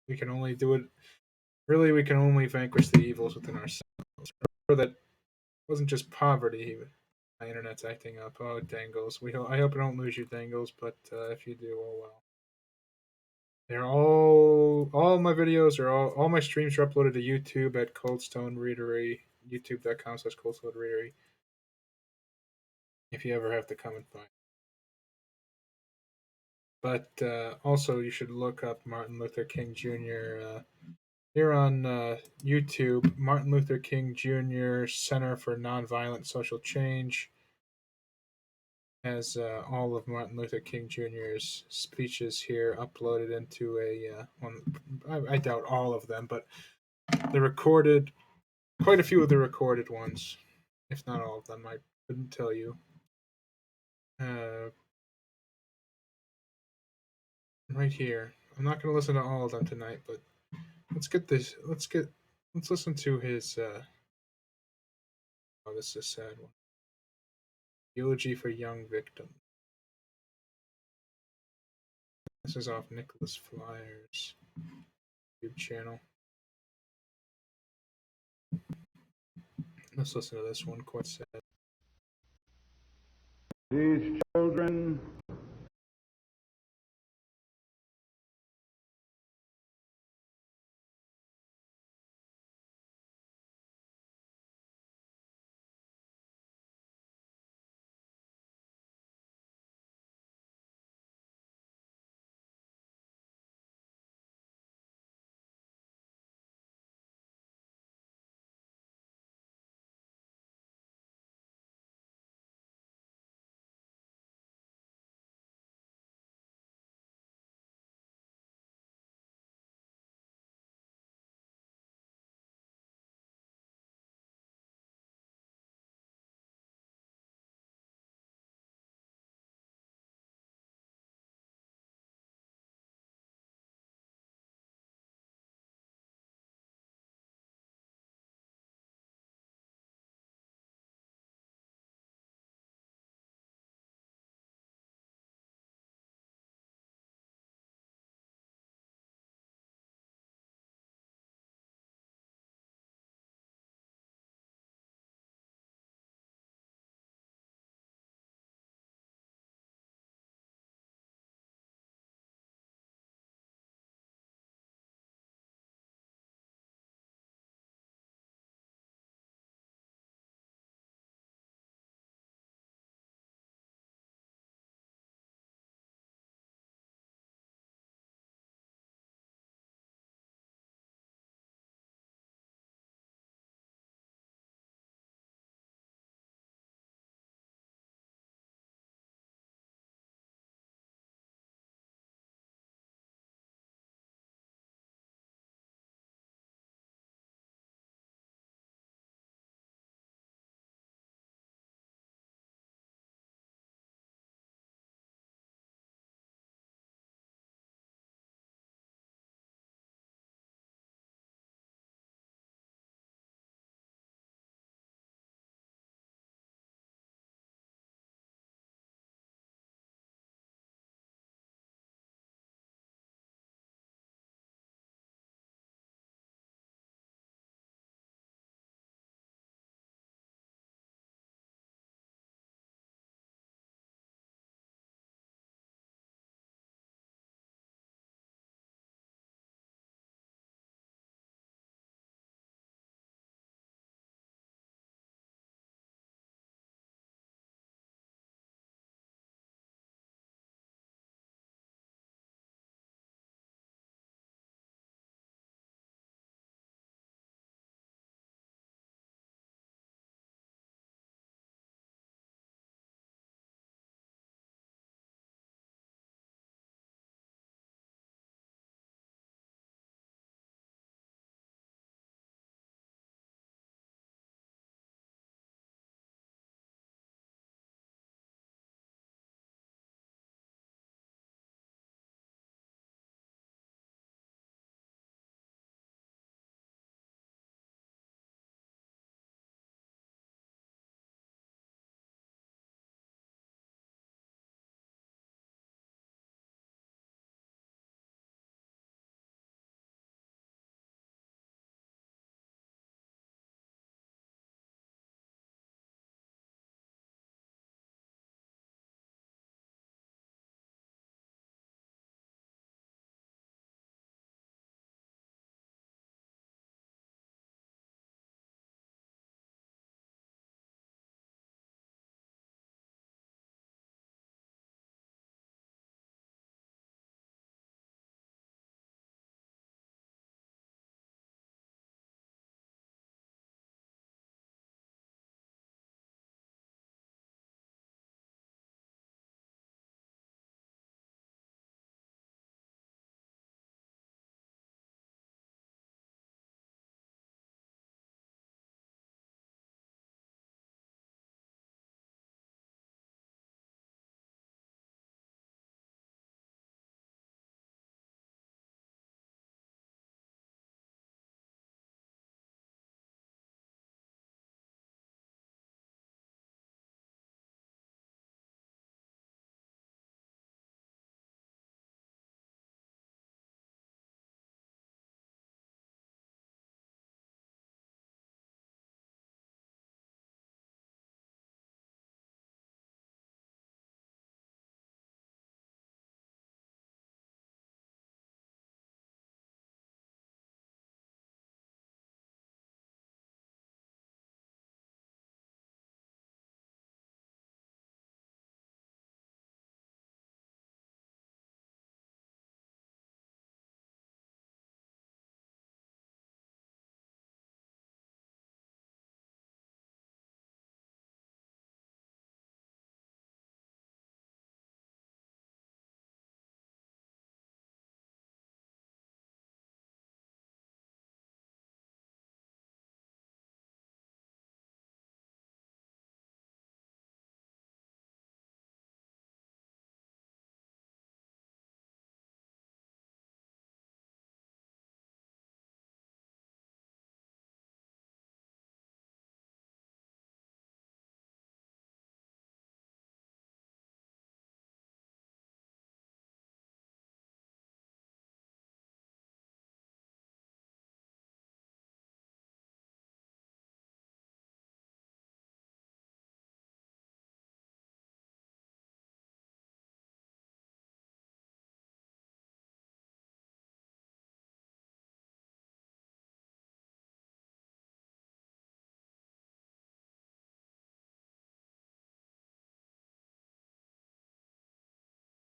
we can only do it. Really, we can only vanquish the evils within ourselves. Remember that it wasn't just poverty. My internet's acting up. Oh, Dangles. I hope I don't lose you, Dangles. But if you do, oh well. They're all my videos are all my streams are uploaded to YouTube at Cold Stone Readery, youtube.com/Cold Stone Readery. If you ever have to come and find. But also, you should look up Martin Luther King Jr. Here on YouTube, Martin Luther King Jr. Center for Nonviolent Social Change has all of Martin Luther King Jr.'s speeches here uploaded into a one. I doubt all of them, but the recorded, quite a few of the recorded ones, if not all of them. I couldn't tell you. Uh, right here. I'm not going to listen to all of them tonight, but let's get this. Let's listen to his. Oh, this is a sad one. Eulogy for Young Victim. This is off Nicholas Flyer's YouTube channel. Let's listen to this one. Quite sad. These children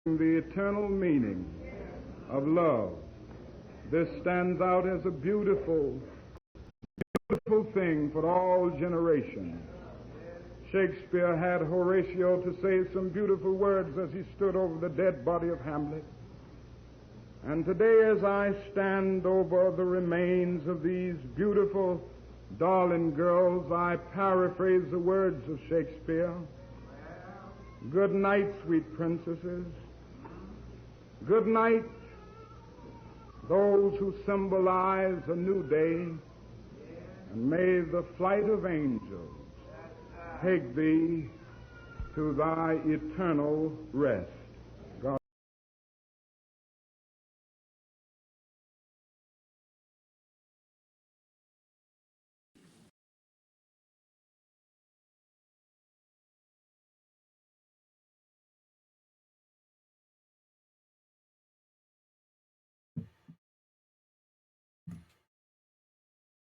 the eternal meaning of love. This stands out as a beautiful, beautiful thing for all generations. Shakespeare had Horatio to say some beautiful words as he stood over the dead body of Hamlet. And today, as I stand over the remains of these beautiful, darling girls, I paraphrase the words of Shakespeare. Good night, sweet princesses. Good night, those who symbolize a new day, and may the flight of angels take thee to thy eternal rest. God.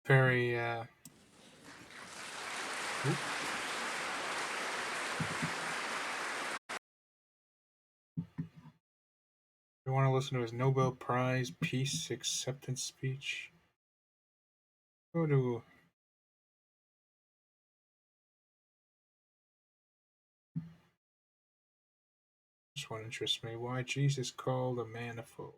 Very, you want to listen to his Nobel Prize Peace Acceptance speech? Go to this one interests me. Why Jesus called a man a fool.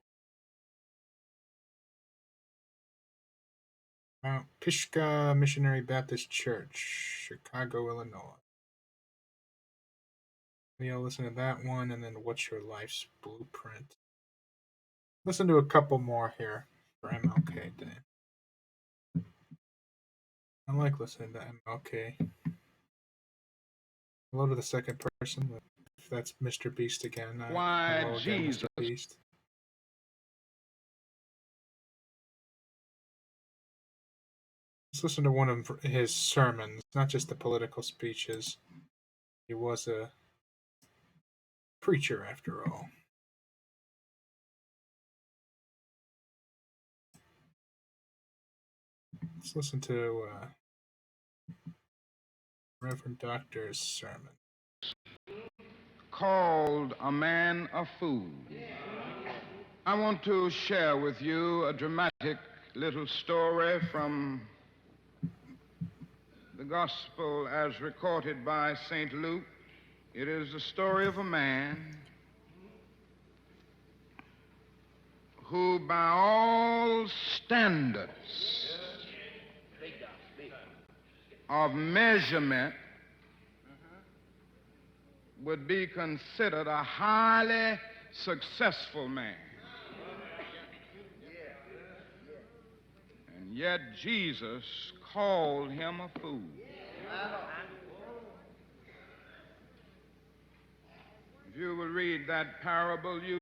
Mount Pisgah Missionary Baptist Church, Chicago, Illinois. Maybe I'll listen to that one, and then What's Your Life's Blueprint? Listen to a couple more here for MLK Day. I like listening to MLK. Hello to the second person. If that's Mr. Beast again. Hello again, Mr. Beast. Let's listen to one of his sermons, not just the political speeches. He was a preacher, after all. Let's listen to Reverend Doctor's sermon. Called a man a fool. I want to share with you a dramatic little story from the Gospel as recorded by St. Luke. It is the story of a man who, by all standards of measurement, would be considered a highly successful man. And yet Jesus called him a fool. If you will read that parable, you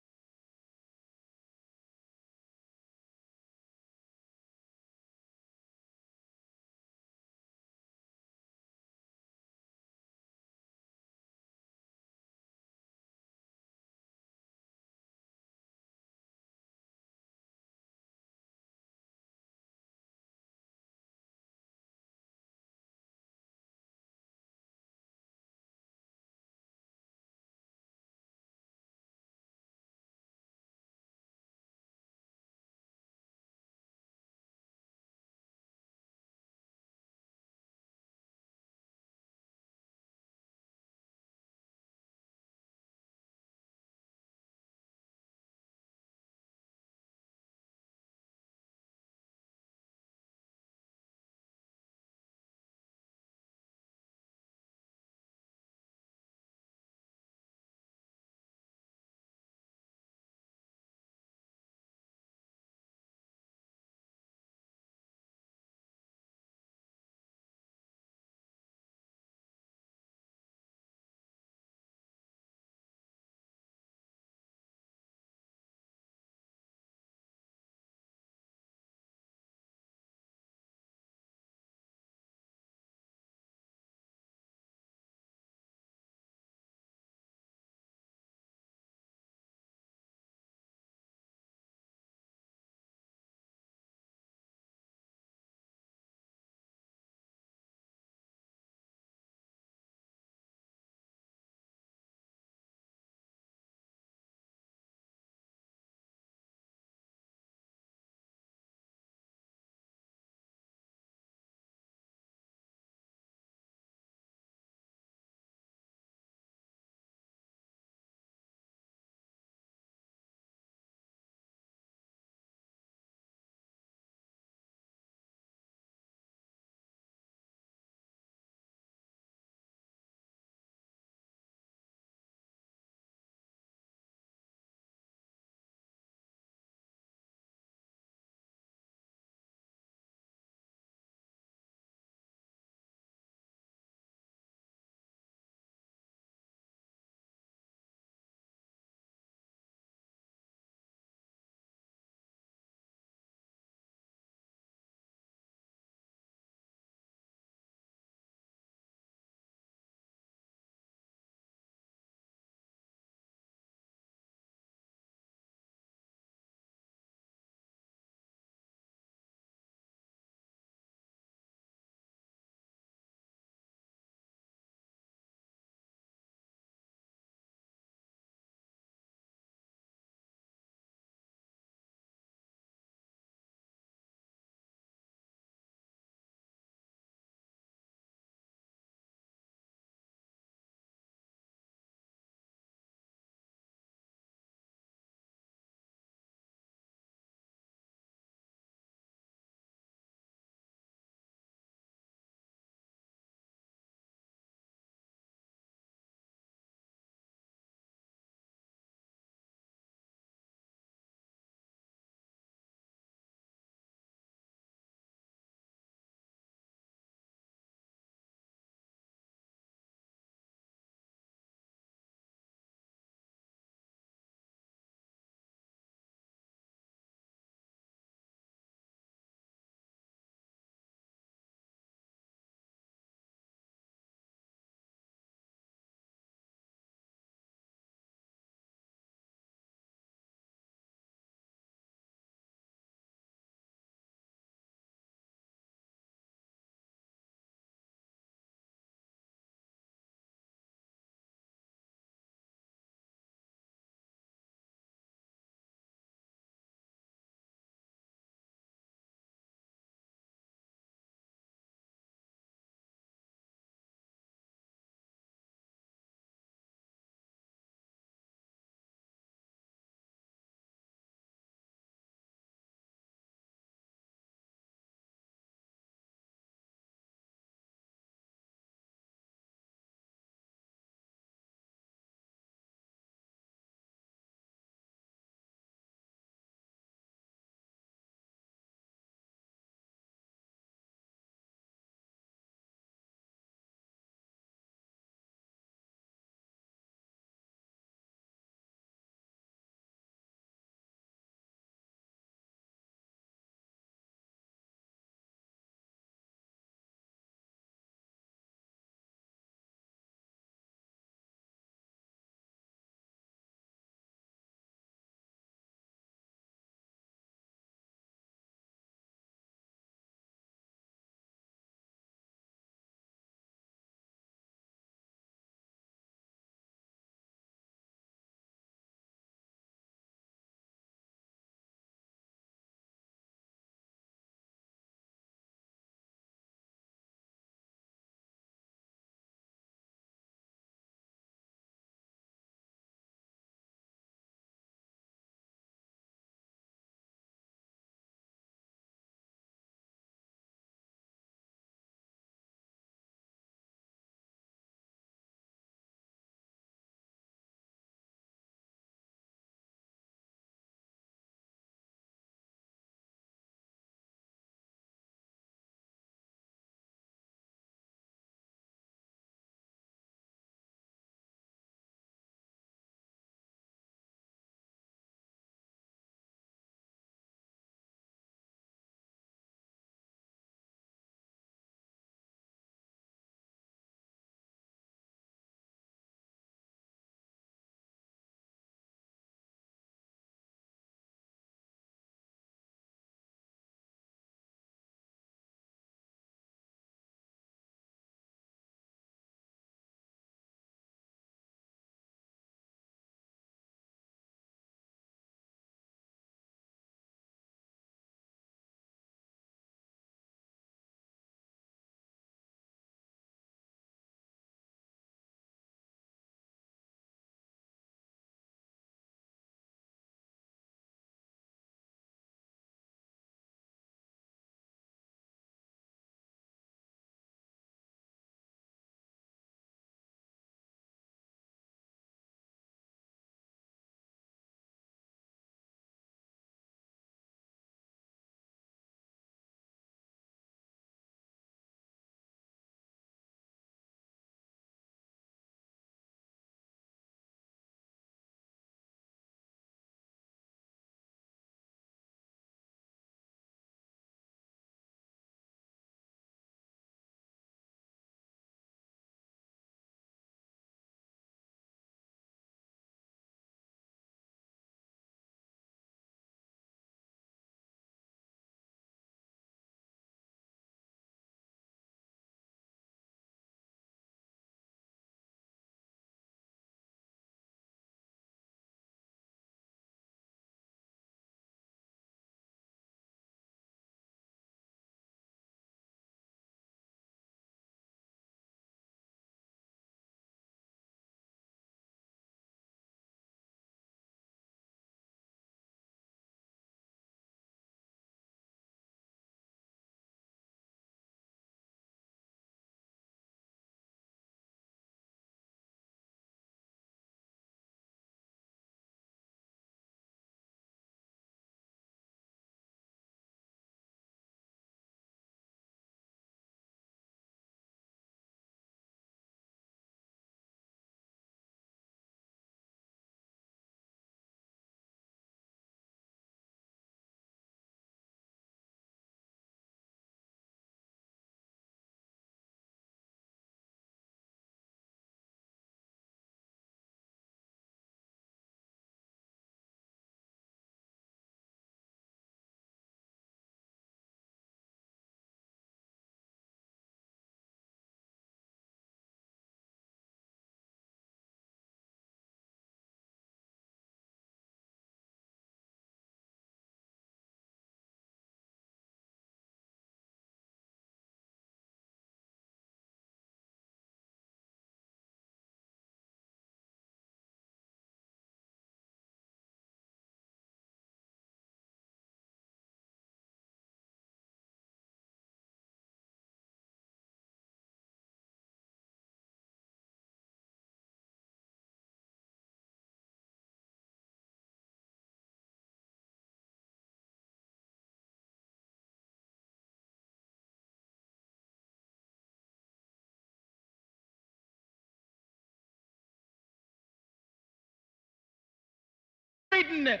widen it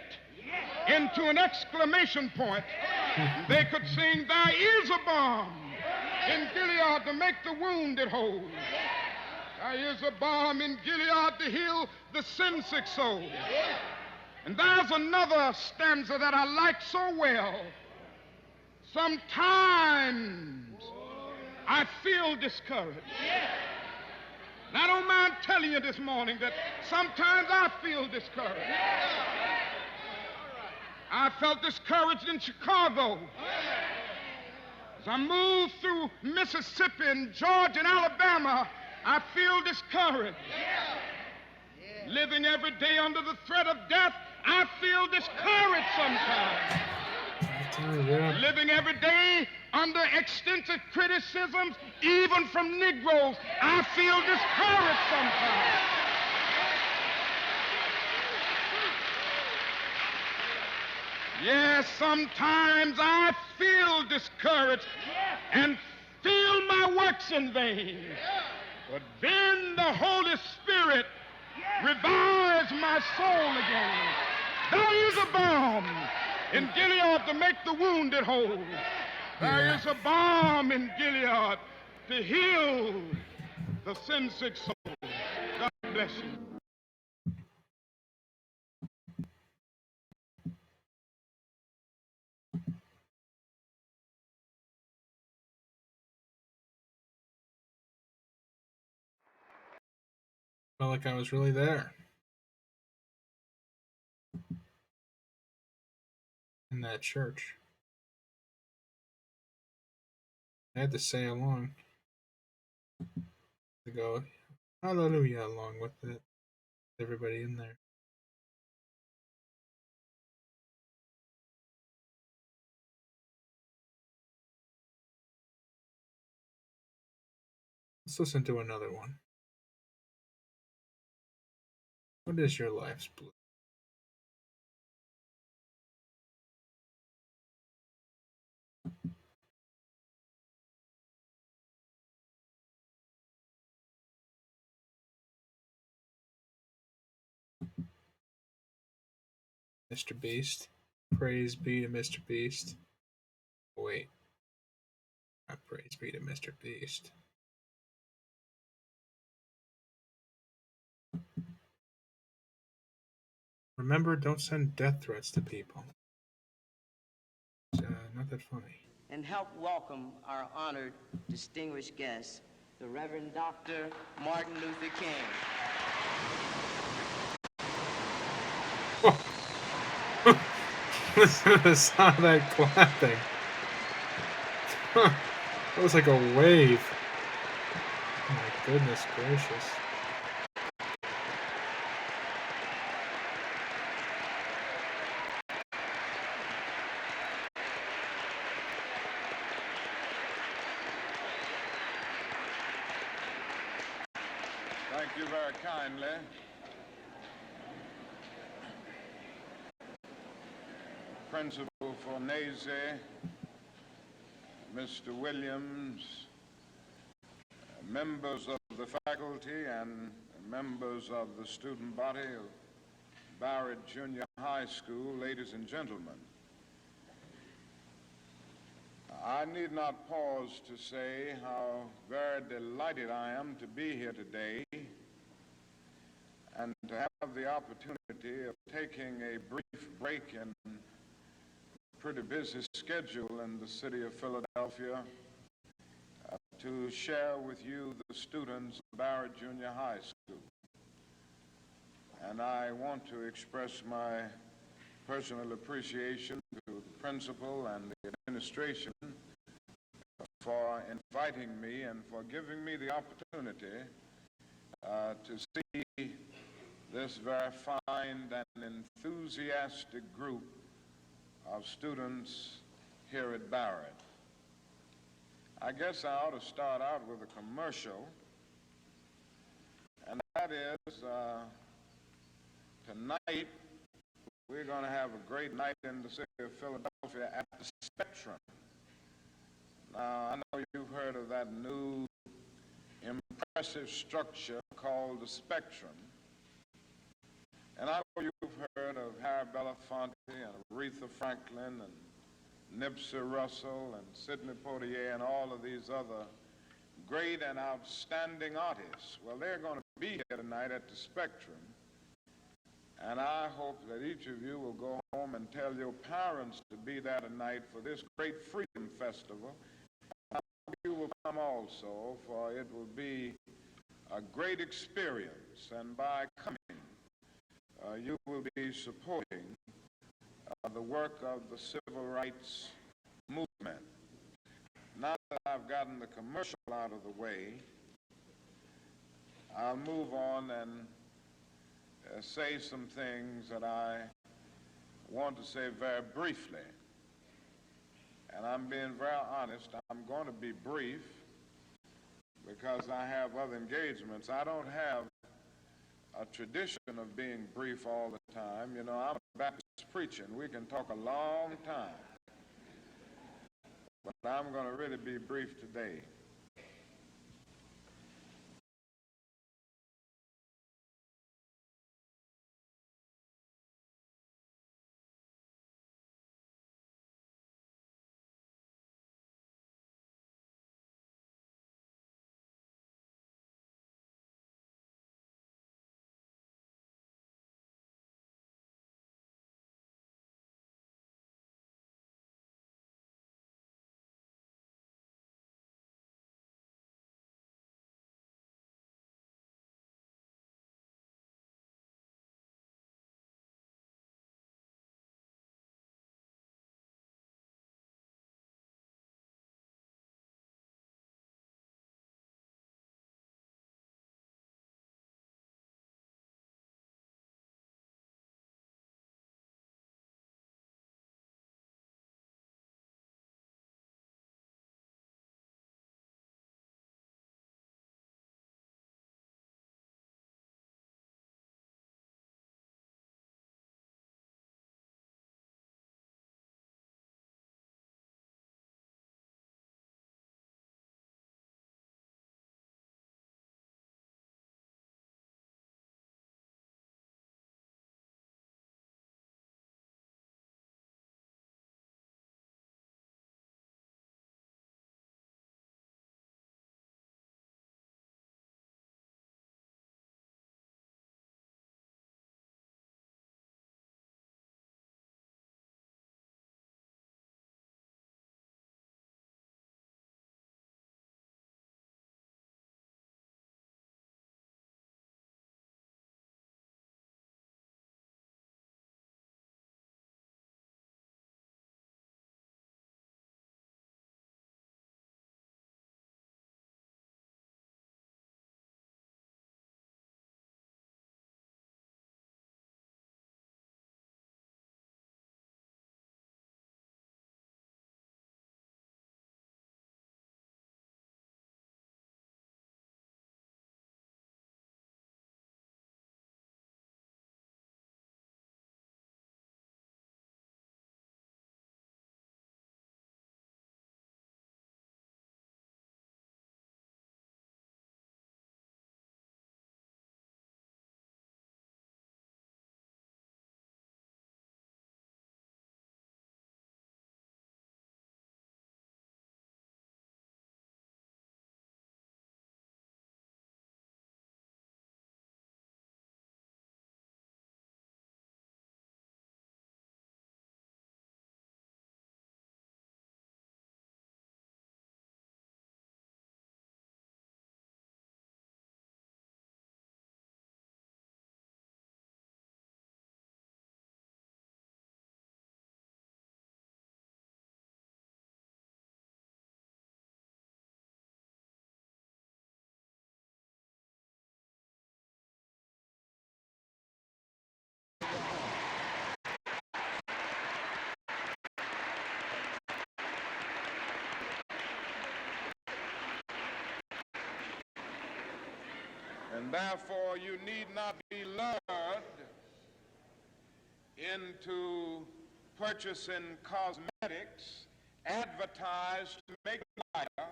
into an exclamation point. They could sing, there is a balm in Gilead to make the wounded whole. There is a balm in Gilead to heal the sin-sick soul. And there's another stanza that I like so well. Sometimes I feel discouraged. And I don't mind telling you this morning that sometimes I feel discouraged. I felt discouraged in Chicago. As I moved through Mississippi and Georgia and Alabama, I feel discouraged. Living every day under the threat of death, I feel discouraged sometimes. Living every day under extensive criticisms, even from Negroes, I feel discouraged sometimes. Yes, sometimes I feel discouraged and feel my works in vain. But then the Holy Spirit revives my soul again. There is a balm in Gilead to make the wounded whole. There is a balm in Gilead to heal the sin-sick soul. God bless you. Felt like I was really there in that church. I had to say along to go hallelujah along with it. Everybody in there. Let's listen to another one. What is your life's blue? Mr. Beast. Praise be to Mr. Beast. Wait. Not praise be to Mr. Beast. Remember, don't send death threats to people. It's not that funny. And help welcome our honored, distinguished guest, the Reverend Dr. Martin Luther King. Listen to the sound of that clapping. That was like a wave. Oh my goodness gracious. Thank you very kindly. Principal Fornese, Mr. Williams, members of the faculty and members of the student body of Barrett Junior High School, ladies and gentlemen. I need not pause to say how very delighted I am to be here today and to have the opportunity of taking a brief break in a pretty busy schedule in the city of Philadelphia to share with you the students of Barrett Junior High School. And I want to express my personal appreciation to the principal and the administration for inviting me and for giving me the opportunity to see this very fine and enthusiastic group of students here at Barrett. I guess I ought to start out with a commercial, and that is tonight we're going to have a great night in the city of Philadelphia at the Spectrum. Now, I know you've heard of that new impressive structure called the Spectrum, and I know you've heard of Harry Belafonte Belafonte and Aretha Franklin and Nipsey Russell and Sidney Poitier and all of these other great and outstanding artists. Well, they're going to be here tonight at the Spectrum, and I hope that each of you will go home and tell your parents to be there tonight for this great Freedom Festival. I hope you will come also, for it will be a great experience, and by coming, you will be supporting the work of the civil rights movement. Now that I've gotten the commercial out of the way, I'll move on and say some things that I want to say very briefly. And I'm being very honest, I'm going to be brief because I have other engagements. I don't have a tradition of being brief all the time. You know, I'm a Baptist preacher, and we can talk a long time. But I'm going to really be brief today. And therefore, you need not be lured into purchasing cosmetics advertised to make you lighter.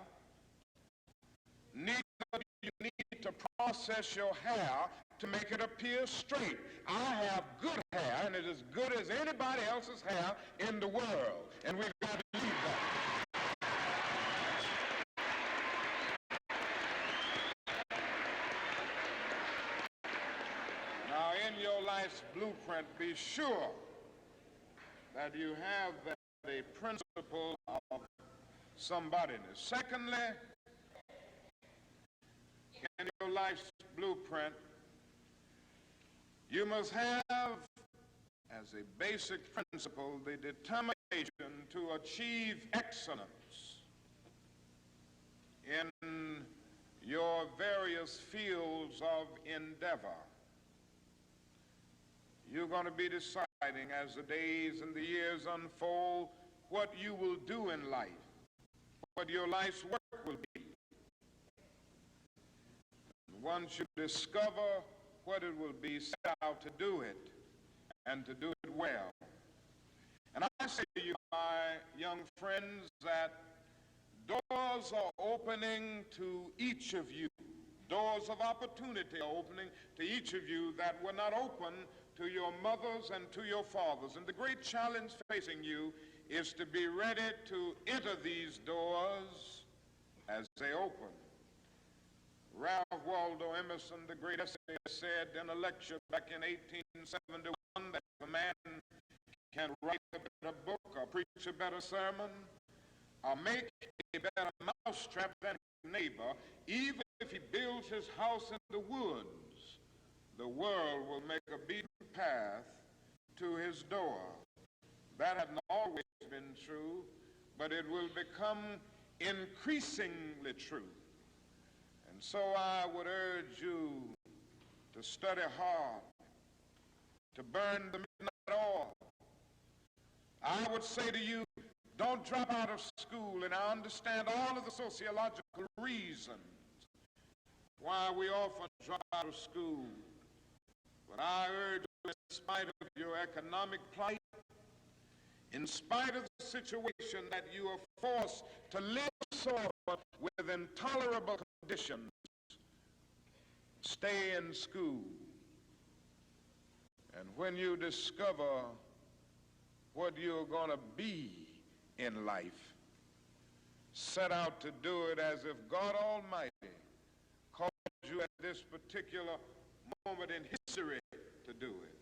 Neither do you need to process your hair to make it appear straight. I have good hair, and it is as good as anybody else's hair in the world, and we've got to leave that. Now, in your life's blueprint, be sure that you have a principle of somebodyness. Secondly, in your life's blueprint, you must have as a basic principle the determination to achieve excellence in your various fields of endeavor. You're going to be deciding as the days and the years unfold what you will do in life, what your life's work will be. Once you discover what it will be, set out to do it, and to do it well. And I say to you, my young friends, that doors are opening to each of you. Doors of opportunity are opening to each of you that were not open to your mothers and to your fathers. And the great challenge facing you is to be ready to enter these doors as they open. Ralph Waldo Emerson, the great essayist, said in a lecture back in 1871 that if a man can write a better book or preach a better sermon or make a better mousetrap than his neighbor, even if he builds his house in the woods, the world will make a beaten path to his door. That hasn't always been true, but it will become increasingly true. And so I would urge you to study hard, to burn the midnight oil. I would say to you, don't drop out of school, and I understand all of the sociological reasons why we often drop out of school. But I urge you, in spite of your economic plight, in spite of the situation that you are forced to live sort of with intolerable conditions, stay in school. And when you discover what you're going to be in life, set out to do it as if God Almighty called you at this particular moment in history to do it.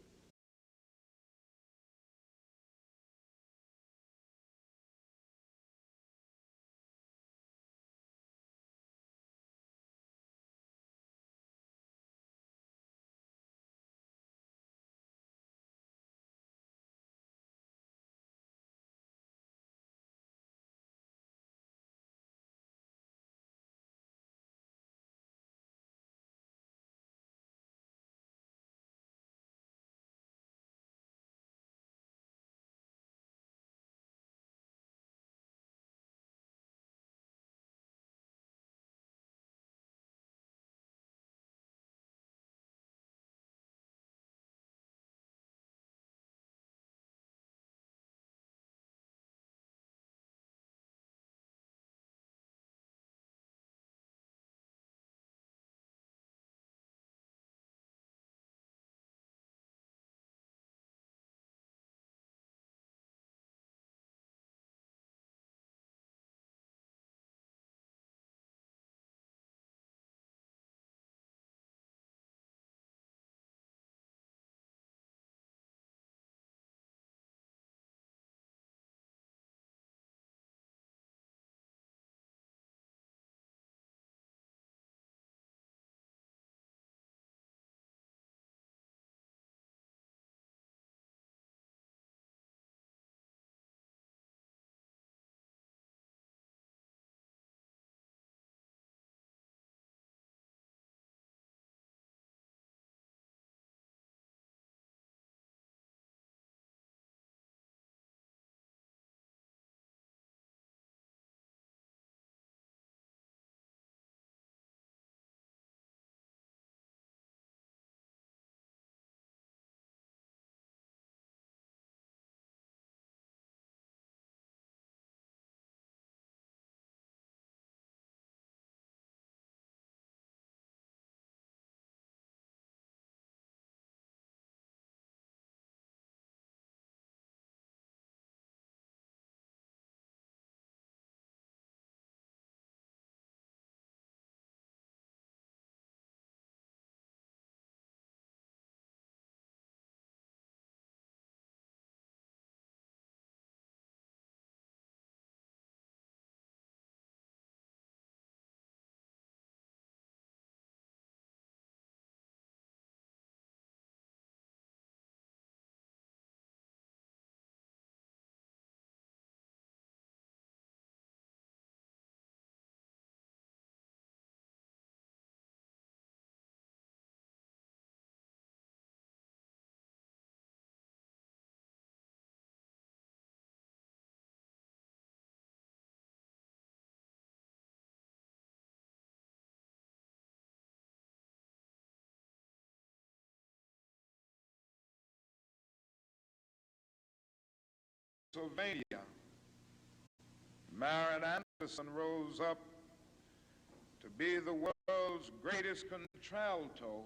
Pennsylvania, Marion Anderson rose up to be the world's greatest contralto,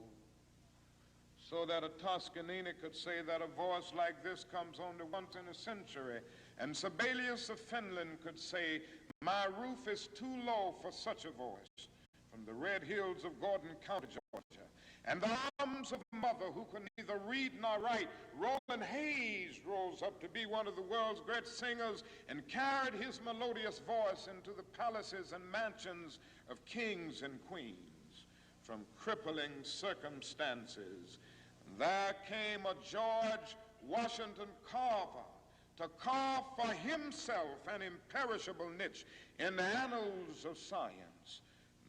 so that a Toscanini could say that a voice like this comes only once in a century. And Sibelius of Finland could say, my roof is too low for such a voice, from the red hills of Gordon County, Georgia. And the arms of a mother who could neither read nor write, Roland Hayes rose up to be one of the world's great singers and carried his melodious voice into the palaces and mansions of kings and queens. From crippling circumstances, there came a George Washington Carver to carve for himself an imperishable niche in the annals of science.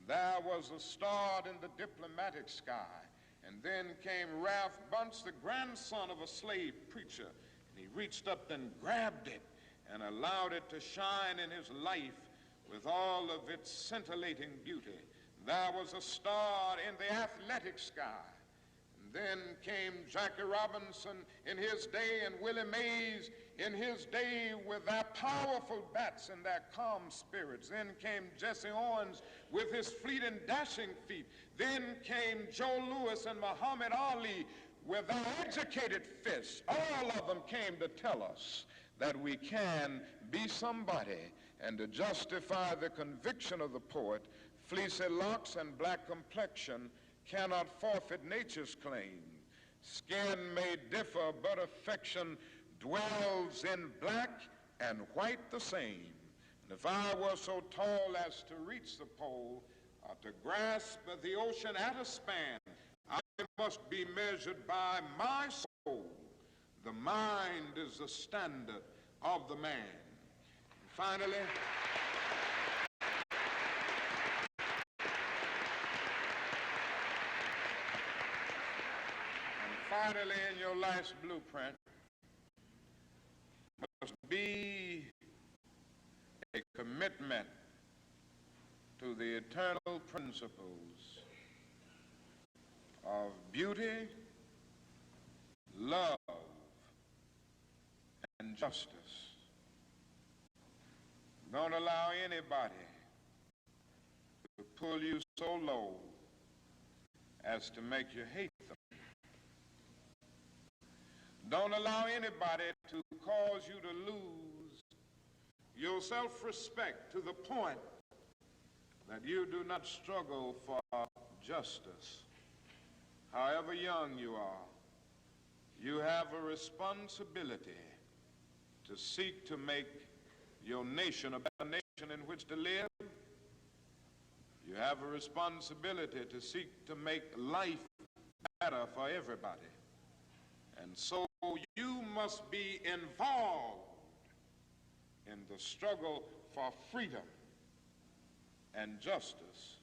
There was a star in the diplomatic sky, and then came Ralph Bunce, the grandson of a slave preacher, and he reached up and grabbed it and allowed it to shine in his life with all of its scintillating beauty. There was a star in the athletic sky. Then came Jackie Robinson in his day and Willie Mays in his day with their powerful bats and their calm spirits. Then came Jesse Owens with his fleet and dashing feet. Then came Joe Louis and Muhammad Ali with their educated fists. All of them came to tell us that we can be somebody, and to justify the conviction of the poet, fleecy locks and black complexion cannot forfeit nature's claim. Skin may differ, but affection dwells in black and white the same. And if I were so tall as to reach the pole, or to grasp the ocean at a span, I must be measured by my soul. The mind is the standard of the man. And finally, in your last blueprint must be a commitment to the eternal principles of beauty, love, and justice. Don't allow anybody to pull you so low as to make you hate them. Don't allow anybody to cause you to lose your self-respect to the point that you do not struggle for justice. However young you are, you have a responsibility to seek to make your nation a better nation in which to live. You have a responsibility to seek to make life better for everybody. And so you must be involved in the struggle for freedom and justice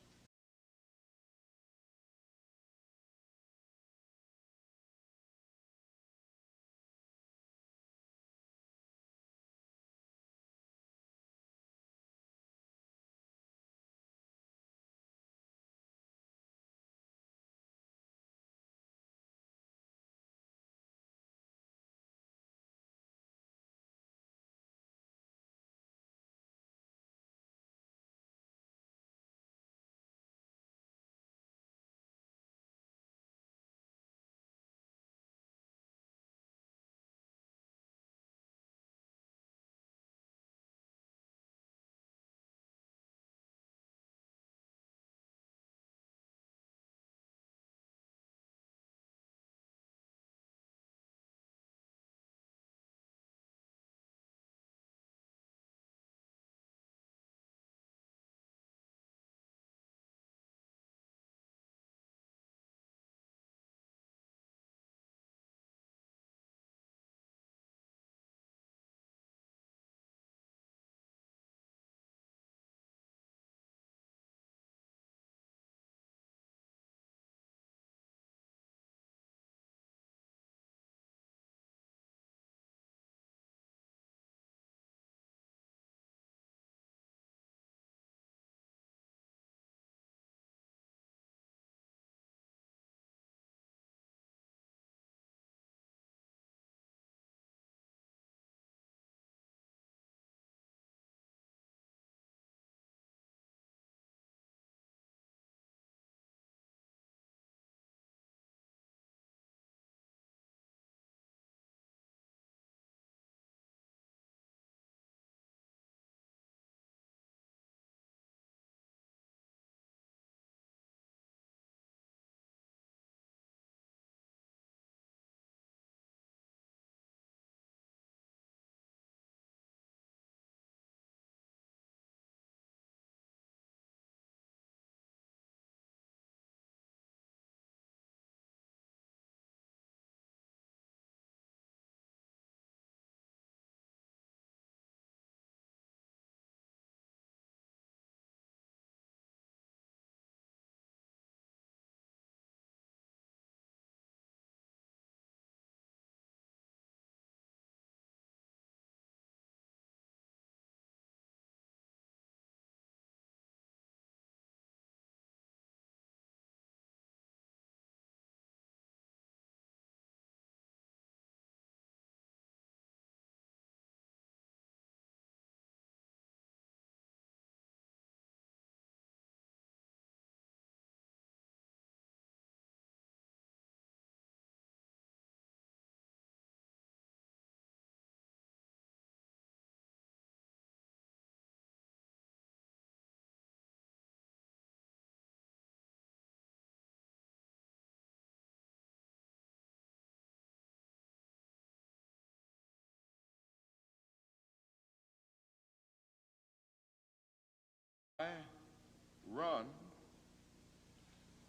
Run.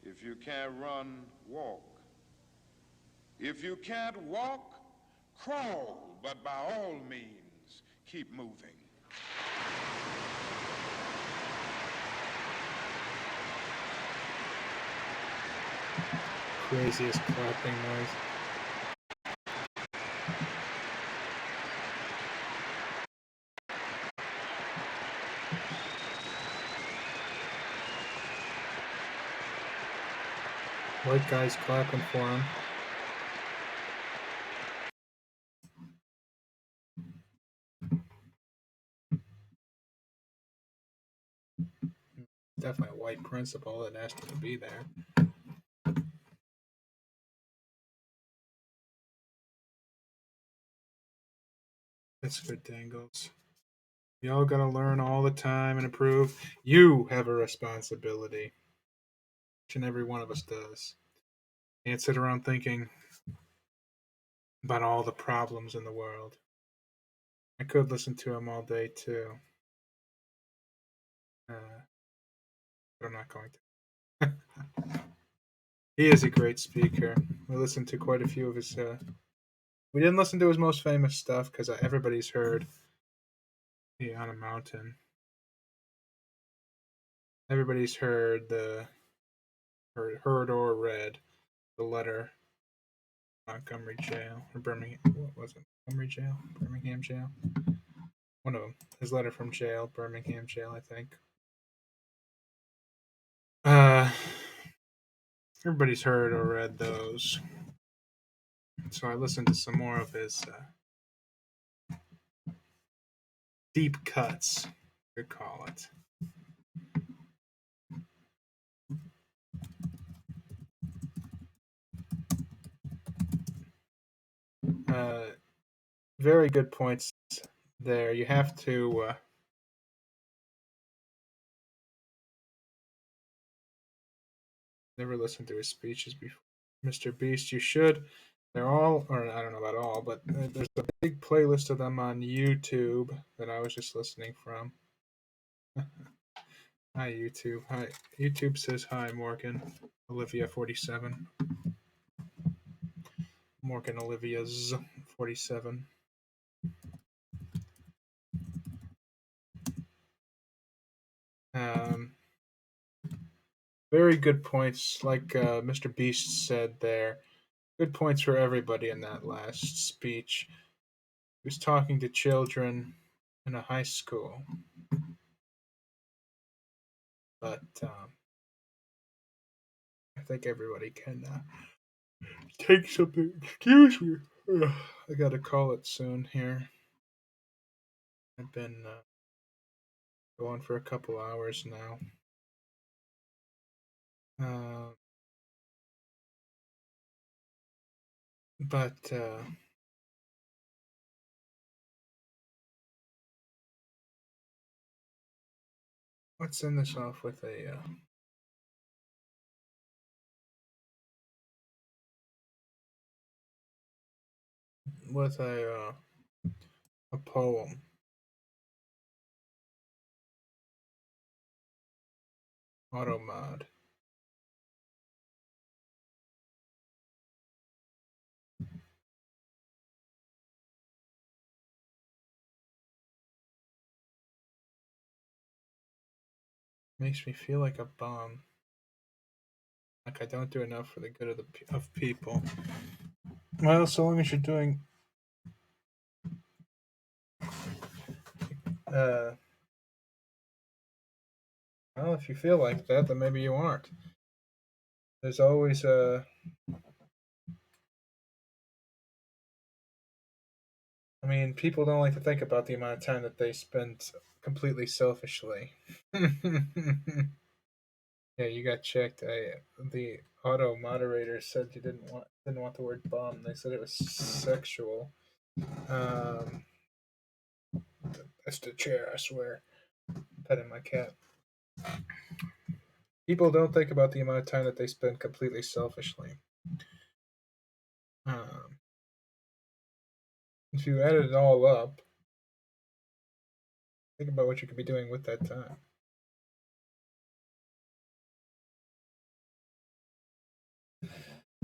If you can't run, walk. If you can't walk, crawl, but by all means, keep moving. Craziest clapping noise. White guys clapping for him. Definitely a white principal that asked him to be there. That's good, Dangles. We all gotta learn all the time and improve. You have a responsibility. Each and every one of us does. Can't sit around thinking about all the problems in the world. I could listen to him all day too, but I'm not going to. He is a great speaker. We listened to quite a few of his. We didn't listen to his most famous stuff because everybody's heard "He on a Mountain." Everybody's heard heard or read the letter Montgomery Jail or Birmingham. What was it? Montgomery Jail, Birmingham Jail. One of them. His letter from jail, Birmingham Jail, I think. Uh, everybody's heard or read those. So I listened to some more of his deep cuts, we could call it. Uh, very good points there. You have to never listened to his speeches before. Mr. Beast, you should. They're all, or I don't know about all, but there's a big playlist of them on YouTube that I was just listening from. Hi, YouTube. Hi. YouTube says hi, Morgan. Olivia 47. Morgan Olivia's 47. Um, very good points, like Mr. Beast said there. Good points for everybody in that last speech. He was talking to children in a high school, but I think everybody can take something. Excuse me. Ugh, I gotta call it soon here. I've been going for a couple hours now. Uh, but let's end this off with with a poem. Automod. Makes me feel like a bum. Like I don't do enough for the good of of people. Well, so long as you're doing uh well, if you feel like that, then maybe you aren't. There's always I mean, people don't like to think about the amount of time that they spend completely selfishly. Yeah, you got checked. The auto moderator said you didn't want the word bum. They said it was sexual. Um, that's the chair, I swear. Petting my cat. People don't think about the amount of time that they spend completely selfishly. Um, if you add it all up, think about what you could be doing with that time.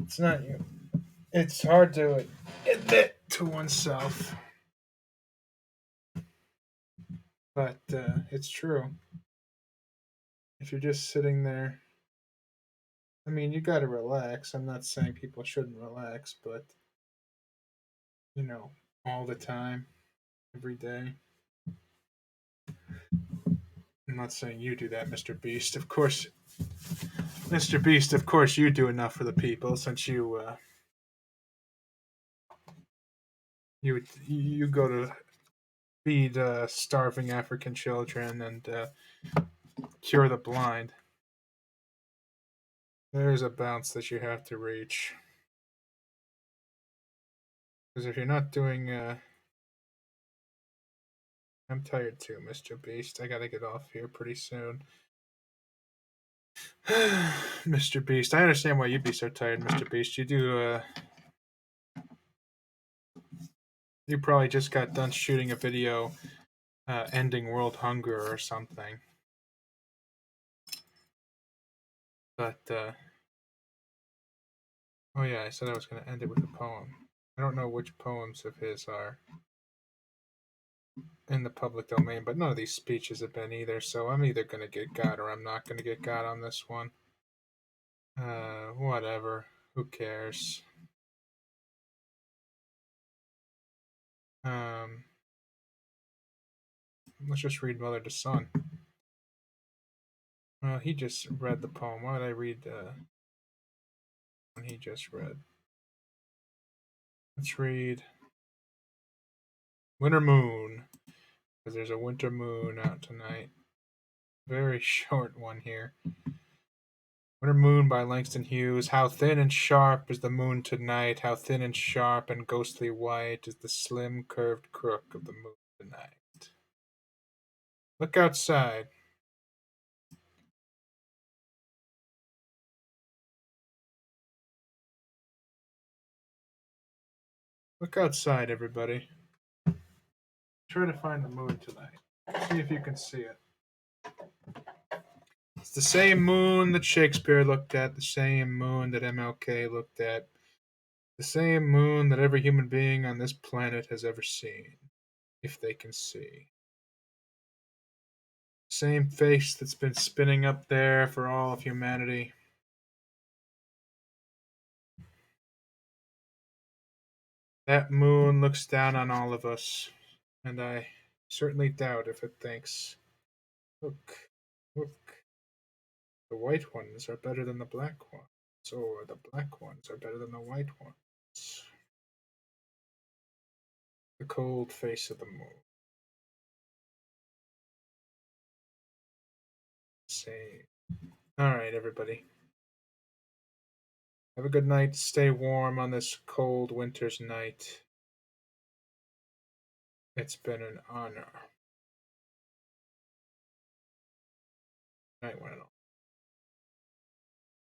It's not you. It's hard to admit to oneself, but it's true. If you're just sitting there, I mean, you got to relax. I'm not saying people shouldn't relax, but you know, all the time, every day. I'm not saying you do that, Mr. Beast. Of course, Mr. Beast. Of course, you do enough for the people since you go to feed starving African children and cure the blind. There's a bounce that you have to reach. Because if you're not doing, I'm tired too, Mr. Beast. I gotta get off here pretty soon. Mr. Beast, I understand why you'd be so tired, Mr. Beast. You probably just got done shooting a video ending world hunger or something. But oh yeah, I said I was going to end it with a poem. I don't know which poems of his are in the public domain, but none of these speeches have been either. So I'm either going to get got or I'm not going to get got on this one. Whatever. Who cares? Um, let's just read Mother to Son. Well, he just read the poem. Why would I read when he just read? Let's read Winter Moon, because there's a winter moon out tonight. Very short one here. Winter Moon by Langston Hughes. How thin and sharp is the moon tonight. How thin and sharp and ghostly white is the slim curved crook of the moon tonight. Look outside. Look outside, everybody. Try to find the moon tonight. See if you can see it. It's the same moon that Shakespeare looked at, the same moon that MLK looked at, the same moon that every human being on this planet has ever seen, if they can see. Same face that's been spinning up there for all of humanity. That moon looks down on all of us, and I certainly doubt if it thinks, look, look, the white ones are better than the black ones, or the black ones are better than the white ones. The cold face of the moon. Same. All right, everybody. Have a good night. Stay warm on this cold winter's night. It's been an honor. Night, one and all.